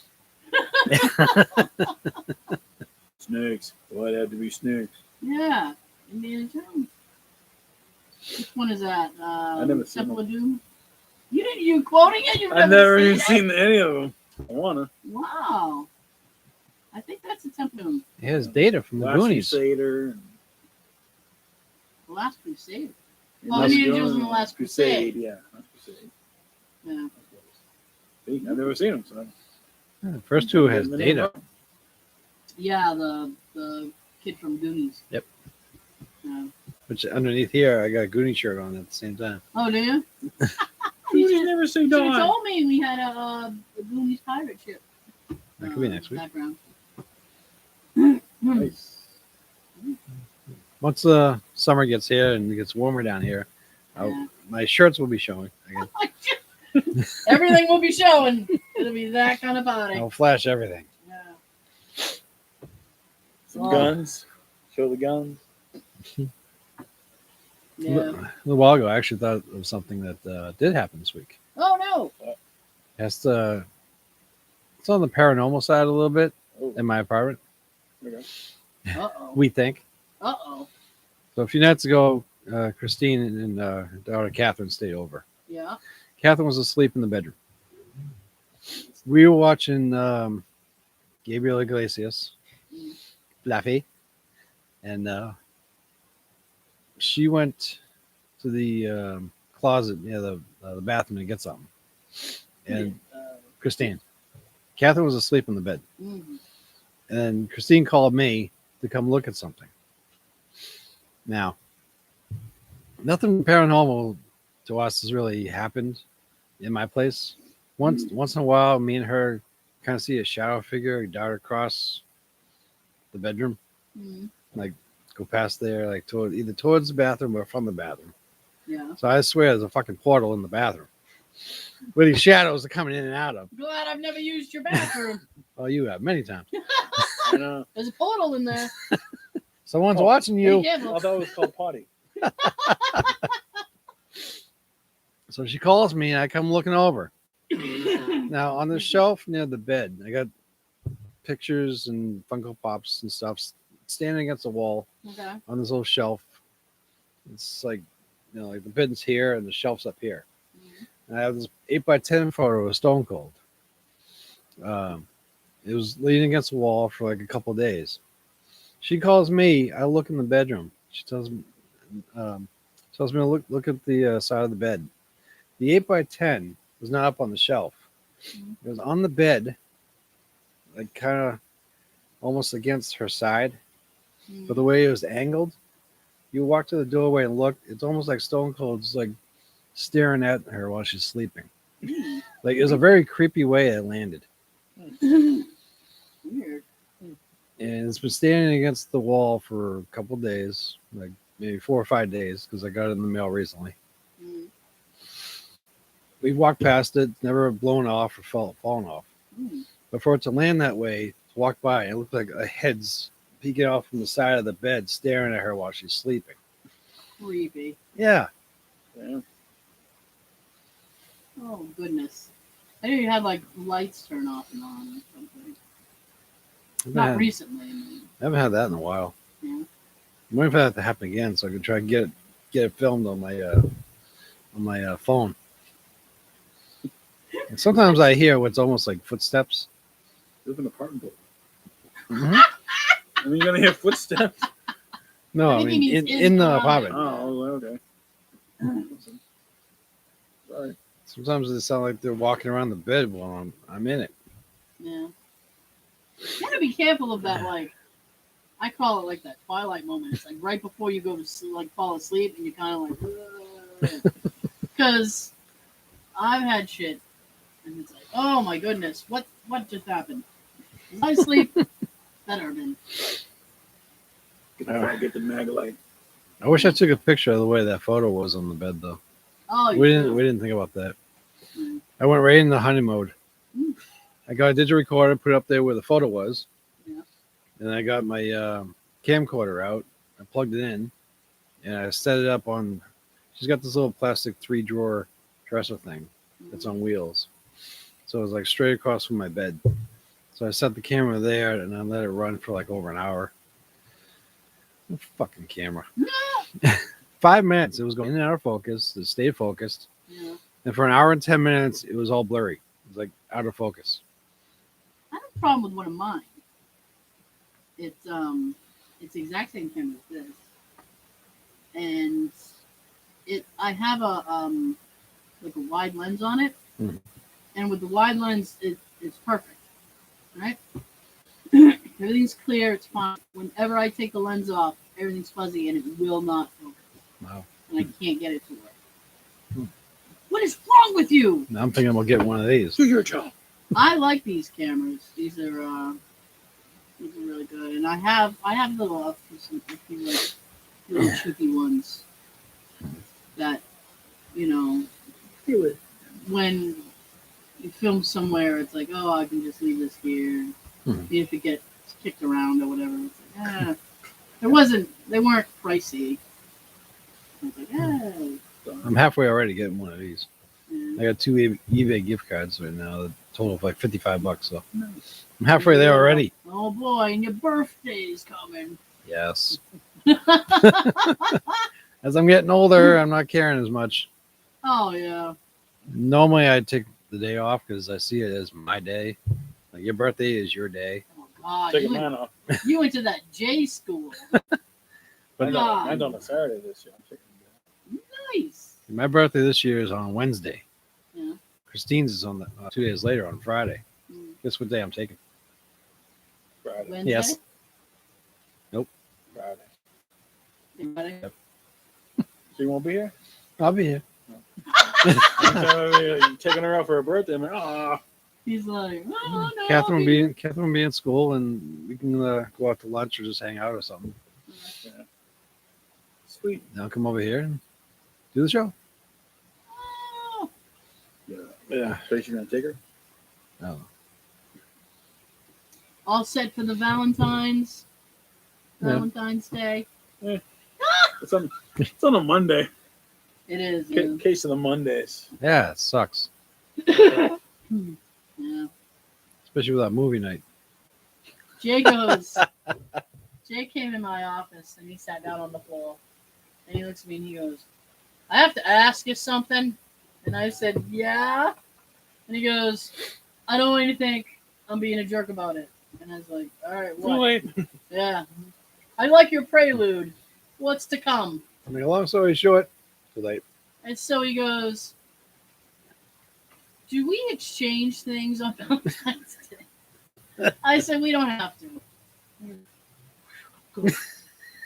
Speaker 2: Snakes. Why it had to be snakes?
Speaker 1: Yeah. Indiana Jones. Which one is that?
Speaker 2: I never seen
Speaker 1: Temple
Speaker 2: them.
Speaker 1: of Doom. You quoting it? You've
Speaker 2: I've never even
Speaker 1: it?
Speaker 2: seen any of them. I wanna.
Speaker 1: Wow. I think that's a Temple of Doom.
Speaker 3: Here's Data from the
Speaker 2: Last
Speaker 3: Goonies.
Speaker 2: Crusader.
Speaker 1: The Last Crusade.
Speaker 2: and
Speaker 1: Oh,
Speaker 2: Last
Speaker 1: Indiana Jones and the Last Crusade.
Speaker 2: Yeah, Last Crusade.
Speaker 1: Yeah.
Speaker 2: See, I've never seen them. So
Speaker 3: The first two has Data.
Speaker 1: Yeah, the kid from Goonies.
Speaker 3: Yep.
Speaker 1: Yeah.
Speaker 3: Which underneath here, I got a Goonie shirt on at the same time.
Speaker 1: Oh, do you?
Speaker 2: You never seen
Speaker 1: You
Speaker 2: Dawn.
Speaker 1: told me we had a Goonies pirate ship.
Speaker 3: That could be next week.
Speaker 1: Background.
Speaker 2: Nice.
Speaker 3: Once summer gets here and it gets warmer down here,
Speaker 1: Yeah.
Speaker 3: my shirts will be showing again.
Speaker 1: Everything will be showing. It'll be that kind of party.
Speaker 3: I'll flash everything.
Speaker 1: Yeah.
Speaker 2: Some
Speaker 1: Oh.
Speaker 2: guns. Show the guns.
Speaker 1: Yeah.
Speaker 3: A little while ago, I actually thought of something that did happen this week.
Speaker 1: Oh no.
Speaker 3: It's on the paranormal side a little bit
Speaker 2: Oh,
Speaker 3: in my apartment.
Speaker 2: okay.
Speaker 1: Uh oh.
Speaker 3: We think.
Speaker 1: Uh oh.
Speaker 3: So a few nights ago, Christine and her daughter Catherine stayed over.
Speaker 1: Yeah.
Speaker 3: Catherine was asleep in the bedroom. We were watching Gabriel Iglesias, Fluffy, and she went to the closet near the bathroom to get something. And Christine, Catherine was asleep in the bed.
Speaker 1: Mhm.
Speaker 3: And Christine called me to come look at something. Now, nothing paranormal to us has really happened in my place. Once in a while, me and her kind of see a shadow figure dart across the bedroom,
Speaker 1: Mhm.
Speaker 3: like go past there, like either towards the bathroom or from the bathroom.
Speaker 1: Yeah.
Speaker 3: So I swear there's a fucking portal in the bathroom where these shadows are coming in and out of.
Speaker 1: Glad I've never used your bathroom.
Speaker 3: Oh, you have many times.
Speaker 2: I know.
Speaker 1: There's a portal in there.
Speaker 3: Someone's
Speaker 2: Oh.
Speaker 3: watching
Speaker 1: Be
Speaker 3: you.
Speaker 2: I
Speaker 1: careful.
Speaker 2: thought it was called potty.
Speaker 3: So she calls me and I come looking over. Now on the shelf near the bed, I got pictures and Funko Pops and stuff standing against the wall
Speaker 1: Okay.
Speaker 3: on this little shelf. It's like, like the bed's here and the shelf's up here.
Speaker 1: Mhm.
Speaker 3: And I have this 8x10 photo of Stone Cold. It was leaning against the wall for like a couple of days. She calls me. I look in the bedroom. She tells me to look at the side of the bed. The 8x10 was not up on the shelf.
Speaker 1: Mhm.
Speaker 3: It was on the bed, like kind of almost against her side. But the way it was angled, you walk to the doorway and look. It's almost like Stone Cold's like staring at her while she's sleeping. Like it was a very creepy way it landed.
Speaker 1: Weird.
Speaker 3: And it's been standing against the wall for a couple days, like maybe 4 or 5 days, because I got it in the mail recently.
Speaker 1: Mhm.
Speaker 3: We walked past it, never blown off or fallen off.
Speaker 1: Mhm.
Speaker 3: But for it to land that way, to walk by, it looked like a head's peeking off from the side of the bed, staring at her while she's sleeping.
Speaker 1: Creepy.
Speaker 3: Yeah.
Speaker 2: Yeah.
Speaker 1: Oh goodness. I knew you had like lights turn off and on or something. Not recently. I mean.
Speaker 3: I haven't had that in a while.
Speaker 1: Yeah.
Speaker 3: I'm waiting for that to happen again so I can try and get it filmed on my phone. And sometimes I hear what's almost like footsteps.
Speaker 2: You live in an apartment building.
Speaker 3: Mhm.
Speaker 2: I mean, you're gonna hear footsteps.
Speaker 3: No, I
Speaker 1: think he
Speaker 3: mean
Speaker 1: means his
Speaker 3: in the
Speaker 1: comment.
Speaker 3: apartment.
Speaker 2: Oh, okay. Sorry.
Speaker 3: Sometimes they sound like they're walking around the bed while I'm in it.
Speaker 1: Yeah. You gotta be careful of that, like, I call it like that twilight moment. It's like right before you go to sleep, like fall asleep, and you kind of like, because I've had shit, and it's like, oh my goodness, what just happened? Was I asleep? Better been.
Speaker 2: Get the mag light.
Speaker 3: I wish I took a picture of the way that photo was on the bed, though.
Speaker 1: Oh,
Speaker 3: We
Speaker 1: yeah.
Speaker 3: didn't think about that.
Speaker 1: Mm.
Speaker 3: I went right into honey mode.
Speaker 1: Mm.
Speaker 3: I got a digital recorder, put it up there where the photo was,
Speaker 1: Yeah.
Speaker 3: and I got my camcorder out. I plugged it in, and I set it up on. She's got this little plastic 3-drawer dresser thing that's on wheels, so it was like straight across from my bed. So I set the camera there, and I let it run for like over an hour. Fucking camera. 5 minutes, it was going in and out of focus. It stayed focused.
Speaker 1: Yeah.
Speaker 3: And for an hour and 10 minutes, it was all blurry. It was like out of focus.
Speaker 1: I have a problem with one of mine. It's the exact same camera as this, and I have a like a wide lens on it,
Speaker 3: Mhm.
Speaker 1: and with the wide lens, it's perfect, right? Everything's clear, it's fine. Whenever I take the lens off, everything's fuzzy and it will not focus.
Speaker 3: Wow.
Speaker 1: And I can't get it to work.
Speaker 3: Hmm.
Speaker 1: What is wrong with you?
Speaker 3: Now I'm thinking I'm going to get one of these.
Speaker 2: Do your job.
Speaker 1: I like these cameras. These are really good. And I have little a few like little cheeky ones that, you know, when you film somewhere, it's like, oh, I can just leave this here.
Speaker 3: Hmm.
Speaker 1: Even if it gets kicked around or whatever. It's like, they weren't pricey. I was like,
Speaker 3: I'm halfway already getting one of these.
Speaker 1: yeah.
Speaker 3: I got 2 eBay gift cards right now, the total of like $55. So I'm halfway there already.
Speaker 1: Oh boy, and your birthday's coming.
Speaker 3: Yes. As I'm getting older, I'm not caring as much.
Speaker 1: Oh yeah.
Speaker 3: Normally, I'd take the day off because I see it as my day. Like your birthday is your day.
Speaker 1: Oh God,
Speaker 2: Take a man off.
Speaker 1: you went to that J school.
Speaker 3: But
Speaker 2: Mine's on a Saturday this year. I'm taking it.
Speaker 1: Nice.
Speaker 3: my birthday this year is on Wednesday.
Speaker 1: Yeah.
Speaker 3: Christine's is on 2 days later on Friday.
Speaker 1: Mm.
Speaker 3: Guess what day I'm taking?
Speaker 2: Friday.
Speaker 1: Wednesday?
Speaker 3: Yes.
Speaker 2: Friday.
Speaker 1: Friday?
Speaker 2: So you won't be here?
Speaker 3: I'll be here.
Speaker 2: You're taking her out for her birthday. I'm like, ah.
Speaker 1: He's like, oh no.
Speaker 3: Catherine will be in school, and we can go out to lunch or just hang out or something.
Speaker 2: Yeah. Sweet.
Speaker 3: Now come over here and do the show.
Speaker 1: Oh.
Speaker 2: Yeah. So you're gonna take her?
Speaker 3: Oh.
Speaker 1: All set for the Valentine's Day.
Speaker 2: It's on a Monday.
Speaker 1: It is.
Speaker 2: Case of the Mondays.
Speaker 3: Yeah, it sucks.
Speaker 1: Yeah.
Speaker 3: Especially with that movie night.
Speaker 1: Jay came in my office and he sat down on the floor. And he looks at me and he goes, I have to ask you something. And I said, yeah. And he goes, I don't want you to think I'm being a jerk about it. And I was like, all right, what?
Speaker 2: Too late.
Speaker 1: Yeah. I like your prelude. What's to come?
Speaker 3: I mean, long story short, too late.
Speaker 1: And so he goes, do we exchange things on Valentine's Day? I said, we don't have to.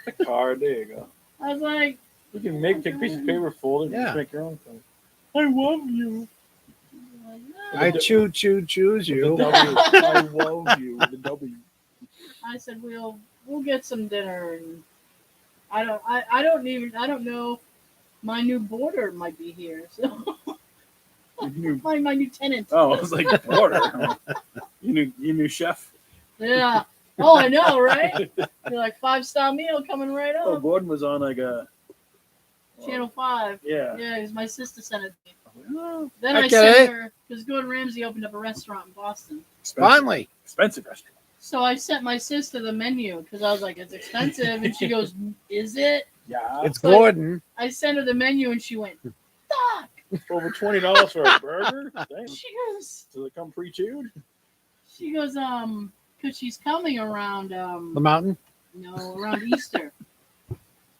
Speaker 2: A card. There you go.
Speaker 1: I was like,
Speaker 2: You can take a piece of paper, fold it, and
Speaker 3: Yeah.
Speaker 2: just make your own thing. I love you.
Speaker 1: no.
Speaker 3: I choose you.
Speaker 2: The W. I love you. The W.
Speaker 1: I said, we'll get some dinner, and I don't know. My new boarder might be here, so my new tenant.
Speaker 2: Oh, I was like, border. You knew chef.
Speaker 1: Yeah. Oh, I know, right? You're like 5-star meal coming right
Speaker 2: Oh,
Speaker 1: up.
Speaker 2: Gordon was on like a
Speaker 1: Channel 5.
Speaker 2: Yeah.
Speaker 1: Yeah, because my sister sent it to me.
Speaker 2: Oh,
Speaker 1: Then I
Speaker 3: Okay.
Speaker 1: sent her, because Gordon Ramsay opened up a restaurant in Boston.
Speaker 3: Finally.
Speaker 2: Expensive restaurant.
Speaker 1: So I sent my sister the menu because I was like, it's expensive. And she goes, is it?
Speaker 2: Yeah.
Speaker 3: It's
Speaker 1: So
Speaker 3: Gordon.
Speaker 1: I sent her the menu and she went, fuck.
Speaker 2: Over $20 for a burger? Damn.
Speaker 1: She goes,
Speaker 2: Does it come pre-chewed?
Speaker 1: because she's coming around,
Speaker 3: The mountain?
Speaker 1: around Easter.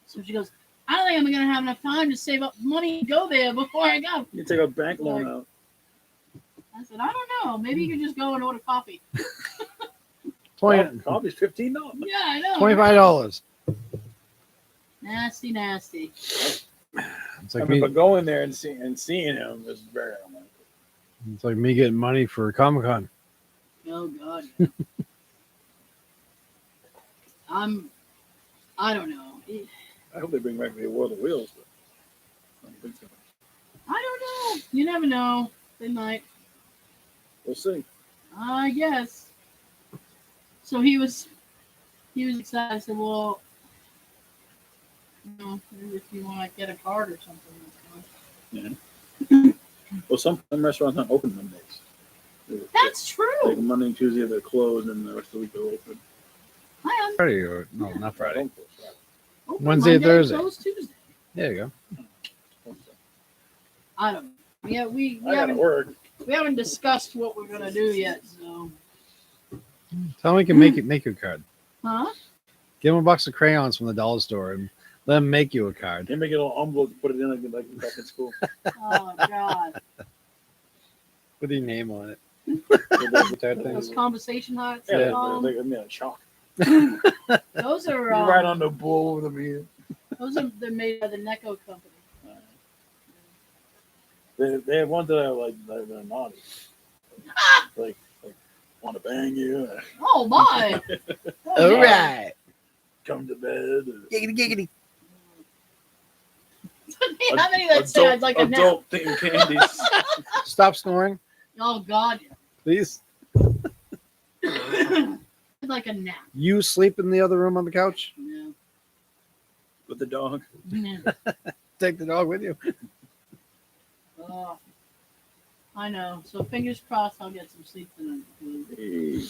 Speaker 1: So she goes, I don't think I'm going to have enough time to save up money and go there before I go.
Speaker 2: You take a bank loan out.
Speaker 1: I said, I don't know. Maybe you could just go and order coffee.
Speaker 2: Coffee's $15.
Speaker 1: Yeah, I know.
Speaker 3: $25.
Speaker 1: Nasty.
Speaker 3: It's
Speaker 2: I
Speaker 3: like
Speaker 2: remember
Speaker 3: me.
Speaker 2: going there and seeing him. This is very unlikely.
Speaker 3: It's like me getting money for Comic Con.
Speaker 1: Oh, God. I don't know.
Speaker 2: I hope they bring back the World of Wheels. But I don't think so.
Speaker 1: I don't know. You never know. They might.
Speaker 2: We'll see.
Speaker 1: I guess. So he was excited. I said, well, maybe if you want to get a card or something.
Speaker 2: Yeah. Well, some restaurants aren't open Mondays.
Speaker 1: That's true.
Speaker 2: Like Monday and Tuesday they're closed, and the rest of the week they're open.
Speaker 3: Friday or no, not Friday.
Speaker 1: Open
Speaker 3: Wednesday,
Speaker 1: Monday,
Speaker 3: Thursday.
Speaker 1: closed Tuesday.
Speaker 3: There you go.
Speaker 1: I don't know. Yeah, we
Speaker 2: I gotta
Speaker 1: haven't
Speaker 2: work.
Speaker 1: we haven't discussed what we're gonna do yet. So,
Speaker 3: Tell them we can make you a card.
Speaker 1: huh?
Speaker 3: Give them a box of crayons from the dollar store and let them make you a card.
Speaker 2: They make it a little envelope and put it in like back in school.
Speaker 1: Oh God,
Speaker 3: Put your name on it.
Speaker 1: those conversation hearts.
Speaker 2: Yeah,
Speaker 1: they
Speaker 2: they're
Speaker 1: call 'em.
Speaker 2: made of chalk.
Speaker 1: Those are
Speaker 2: Right on the bull with them here.
Speaker 1: they're made by the Necco company.
Speaker 2: They have ones that are like they're naughty. like want to bang you.
Speaker 1: Oh my!
Speaker 3: All right.
Speaker 2: Come to bed.
Speaker 3: Giggity, giggity.
Speaker 1: How many that say I'd like a nap?
Speaker 2: Adult themed candies.
Speaker 3: Stop snoring,
Speaker 1: Oh God,
Speaker 3: please.
Speaker 1: I'd like a nap.
Speaker 3: You sleep in the other room on the couch.
Speaker 1: Yeah.
Speaker 2: With the dog.
Speaker 1: Yeah.
Speaker 3: Take the dog with you.
Speaker 1: Oh, I know. So fingers crossed, I'll get some sleep tonight.
Speaker 2: Hey.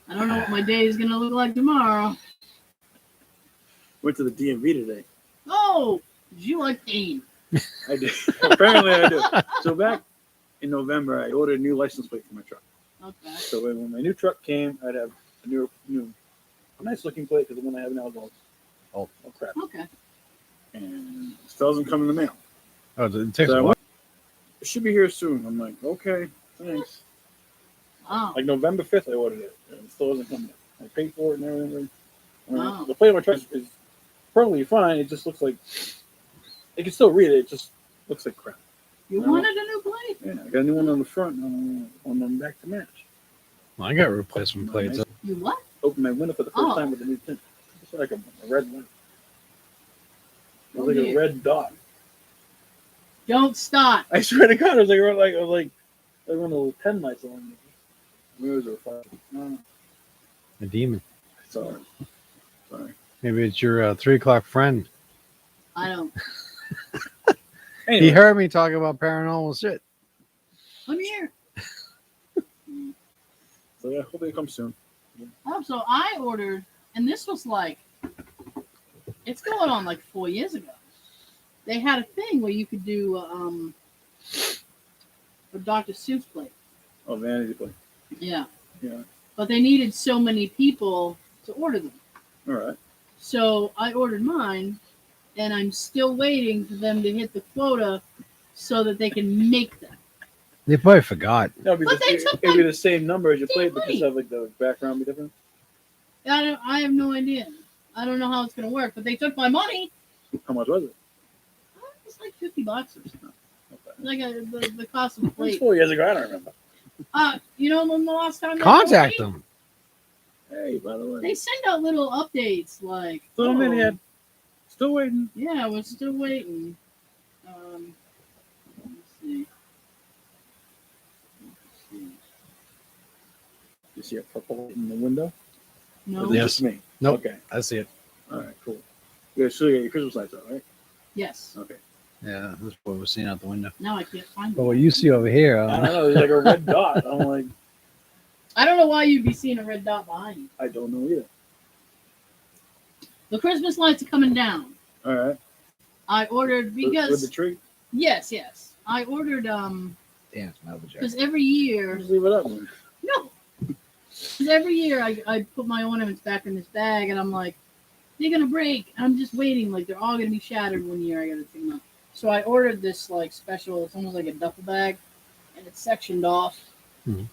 Speaker 1: I don't know what my day is gonna look like tomorrow.
Speaker 2: Went to the DMV today.
Speaker 1: Oh, did you like pain?
Speaker 2: I did. Apparently I do. So back in November, I ordered a new license plate for my truck.
Speaker 1: Okay.
Speaker 2: So when my new truck came, I'd have a nice looking plate because the one I have now is all crap.
Speaker 1: Okay.
Speaker 2: And it still doesn't come in the mail.
Speaker 3: Oh, it takes
Speaker 2: So
Speaker 3: a while.
Speaker 2: it should be here soon. I'm like, okay, thanks.
Speaker 1: Oh.
Speaker 2: Like November 5th, I ordered it, and it still hasn't come yet. I paid for it and everything.
Speaker 1: Wow.
Speaker 2: The plate on my truck is probably fine. It just looks like you can still read it. It just looks like crap.
Speaker 1: You wanted a new plate?
Speaker 2: Yeah, I got a new one on the front, on them back to match.
Speaker 3: Well, I got replacement plates.
Speaker 1: You what?
Speaker 2: Opened my window for the first
Speaker 1: Oh.
Speaker 2: time with the new tint. It's like a red one. It was
Speaker 1: Oh,
Speaker 2: like
Speaker 1: dear.
Speaker 2: a red dot.
Speaker 1: Don't stop.
Speaker 2: I swear to God, it was like one of those pen lights on. Mirrors are fine.
Speaker 3: A demon.
Speaker 2: Sorry.
Speaker 3: Maybe it's your 3 o'clock friend.
Speaker 1: I don't.
Speaker 2: Anyway,
Speaker 3: He heard me talking about paranormal shit.
Speaker 1: I'm here.
Speaker 2: so yeah, hope they come soon.
Speaker 1: Oh, so I ordered, and this was like, it's going on like 4 years ago. They had a thing where you could do a Dr. Seuss plate.
Speaker 2: Oh, vanity plate.
Speaker 1: Yeah.
Speaker 2: Yeah.
Speaker 1: But they needed so many people to order them.
Speaker 2: All right.
Speaker 1: So I ordered mine, and I'm still waiting for them to hit the quota so that they can make them.
Speaker 3: They probably forgot.
Speaker 2: No, it'd
Speaker 1: But they took
Speaker 2: be the same number as your
Speaker 1: They
Speaker 2: plate, but just
Speaker 1: might.
Speaker 2: have like the background be different.
Speaker 1: I have no idea. I don't know how it's going to work, but they took my money.
Speaker 2: How much was it?
Speaker 1: It's like $50 or something.
Speaker 2: Okay.
Speaker 1: Like the cost of a
Speaker 2: It was
Speaker 1: plate.
Speaker 2: 4 years ago. I don't remember.
Speaker 1: You know when the last time they
Speaker 3: Contact
Speaker 1: told me?
Speaker 3: them.
Speaker 2: Hey, by the way.
Speaker 1: They send out little updates like,
Speaker 2: Still
Speaker 1: oh,
Speaker 2: yet. Still waiting.
Speaker 1: yeah, we're still waiting. Let's see.
Speaker 2: You see a purple light in the window?
Speaker 1: No.
Speaker 2: Or is it
Speaker 3: Yes.
Speaker 2: just me?
Speaker 3: Nope.
Speaker 2: Okay.
Speaker 3: I see it.
Speaker 2: All right. Cool. You guys still got your Christmas lights out, right?
Speaker 1: Yes.
Speaker 2: Okay.
Speaker 3: Yeah, that's what we're seeing out the window.
Speaker 1: Now I can't find
Speaker 3: But
Speaker 1: them.
Speaker 3: what you see over here,
Speaker 2: I don't know. There's like a red dot. I'm like,
Speaker 1: I don't know why you'd be seeing a red dot behind you.
Speaker 2: I don't know either.
Speaker 1: The Christmas lights are coming down.
Speaker 2: All right.
Speaker 1: I ordered
Speaker 2: With
Speaker 1: because
Speaker 2: the tree.
Speaker 1: Yes, yes. I ordered
Speaker 3: Damn, it's my jacket.
Speaker 1: because every year
Speaker 2: Just leave it up. Man.
Speaker 1: no. Because every year I put my ornaments back in this bag and I'm like, they're gonna break. I'm just waiting, like they're all gonna be shattered one year. I gotta take them out. So I ordered this like special. It's almost like a duffel bag, and it's sectioned off,
Speaker 3: Mhm.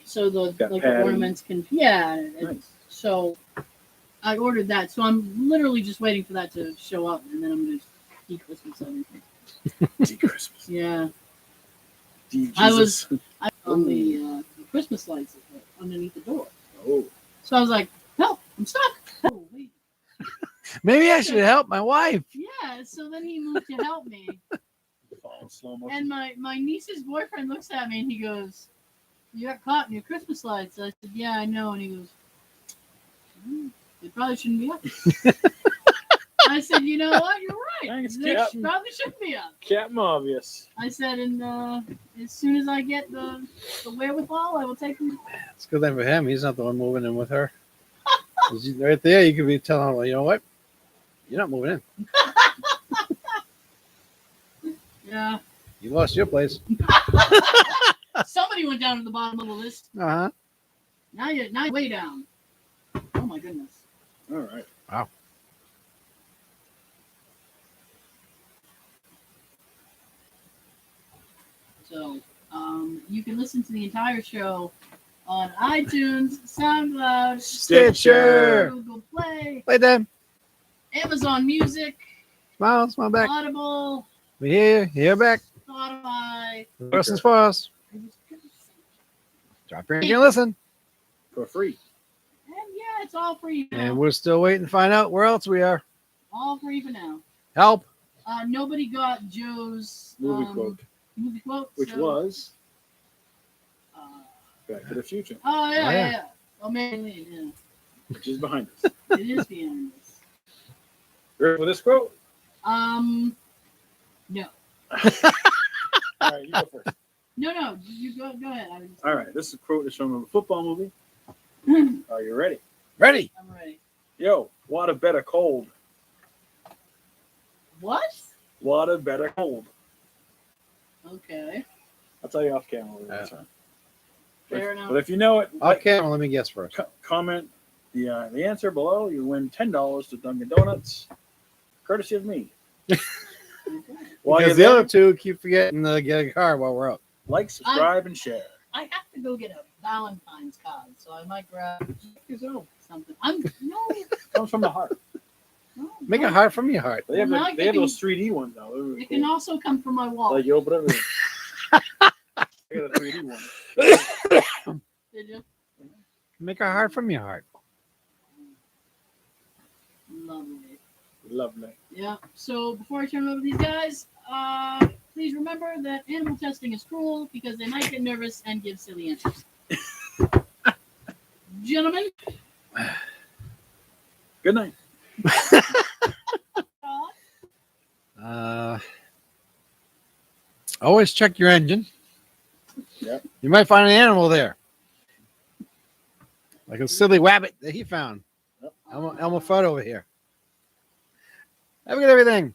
Speaker 1: so the
Speaker 2: Got
Speaker 1: like
Speaker 2: padding.
Speaker 1: the ornaments can. Yeah.
Speaker 2: Nice.
Speaker 1: So I ordered that. So I'm literally just waiting for that to show up, and then I'm gonna keep Christmas everything.
Speaker 2: Tea Christmas.
Speaker 1: Yeah.
Speaker 2: Tea
Speaker 1: I
Speaker 2: Jesus.
Speaker 1: On the Christmas lights underneath the door.
Speaker 2: Oh,
Speaker 1: So I was like, help! I'm stuck. Oh, wait.
Speaker 3: Maybe I should help my wife.
Speaker 1: Yeah. So then he moved to help me.
Speaker 2: fall in slow motion.
Speaker 1: And my niece's boyfriend looks at me and he goes, "You got caught in your Christmas lights." I said, "Yeah, I know." And he goes, "They probably shouldn't be up." I said, "You know what? You're right.
Speaker 2: Thanks,
Speaker 1: They
Speaker 2: Captain.
Speaker 1: probably shouldn't be up."
Speaker 2: Captain Obvious.
Speaker 1: I said, "And as soon as I get the wherewithal, I will take them."
Speaker 3: It's a good thing for him. He's not the one moving in with her. 'Cause right there, you could be telling him, well, you know what? You're not moving in.
Speaker 1: Yeah.
Speaker 3: You lost your place.
Speaker 1: Somebody went down to the bottom of the list.
Speaker 3: Uh-huh.
Speaker 1: Now you're way down. Oh my goodness.
Speaker 2: All right.
Speaker 3: Wow.
Speaker 1: So you can listen to the entire show on iTunes, SoundCloud,
Speaker 3: Stitcher.
Speaker 1: Google Play,
Speaker 3: Play them.
Speaker 1: Amazon Music,
Speaker 3: Smile back.
Speaker 1: Audible,
Speaker 3: We hear you. Hear back.
Speaker 1: Spotify.
Speaker 3: First is for us. Drop in and listen.
Speaker 2: For free.
Speaker 1: And yeah, it's all free now.
Speaker 3: And we're still waiting to find out where else we are.
Speaker 1: All free for now.
Speaker 3: Help.
Speaker 1: Nobody got Joe's
Speaker 2: Movie quote.
Speaker 1: movie quote,
Speaker 2: Which
Speaker 1: so,
Speaker 2: was
Speaker 1: uh,
Speaker 2: Back to the Future,
Speaker 1: oh yeah,
Speaker 3: Oh, yeah.
Speaker 1: yeah. Oh man, yeah.
Speaker 2: which is behind us.
Speaker 1: It is behind us.
Speaker 2: Ready for this quote?
Speaker 1: No.
Speaker 2: All right, you go first.
Speaker 1: No, you go ahead.
Speaker 2: All right, this quote is from a football movie. Are you ready?
Speaker 3: Ready.
Speaker 1: I'm ready.
Speaker 2: Yo, water better cold.
Speaker 1: What?
Speaker 2: Water better cold.
Speaker 1: Okay.
Speaker 2: I'll tell you off camera.
Speaker 1: Fair enough.
Speaker 2: But if you know it,
Speaker 3: Okay, well, let me guess first.
Speaker 2: comment the answer below. You win $10 to Dunkin' Donuts, courtesy of me. While
Speaker 3: Because
Speaker 2: you're
Speaker 3: the
Speaker 2: there,
Speaker 3: other two keep forgetting to get a car while we're up.
Speaker 2: like, subscribe, and share.
Speaker 1: I have to go get a Valentine's card, so I might grab
Speaker 2: Yourself.
Speaker 1: something.
Speaker 2: Comes from the heart.
Speaker 1: No,
Speaker 3: Make
Speaker 1: no.
Speaker 3: a heart from your heart.
Speaker 2: They have,
Speaker 1: Well, now
Speaker 2: they have
Speaker 1: you
Speaker 2: those 3D ones now. They're really
Speaker 1: It can
Speaker 2: cool.
Speaker 1: also come from my wallet.
Speaker 2: Like you open everything. I got a 3D one.
Speaker 1: Did you?
Speaker 3: Make a heart from your heart.
Speaker 1: Lovely.
Speaker 2: Lovely.
Speaker 1: Yeah. So before I turn it over to these guys, please remember that animal testing is cruel because they might get nervous and give silly answers. Gentlemen,
Speaker 2: Good night.
Speaker 3: Always check your engine.
Speaker 2: Yep.
Speaker 3: You might find an animal there. Like a silly rabbit that he found.
Speaker 2: Yep.
Speaker 3: Elmo Photo over here. Have a good everything.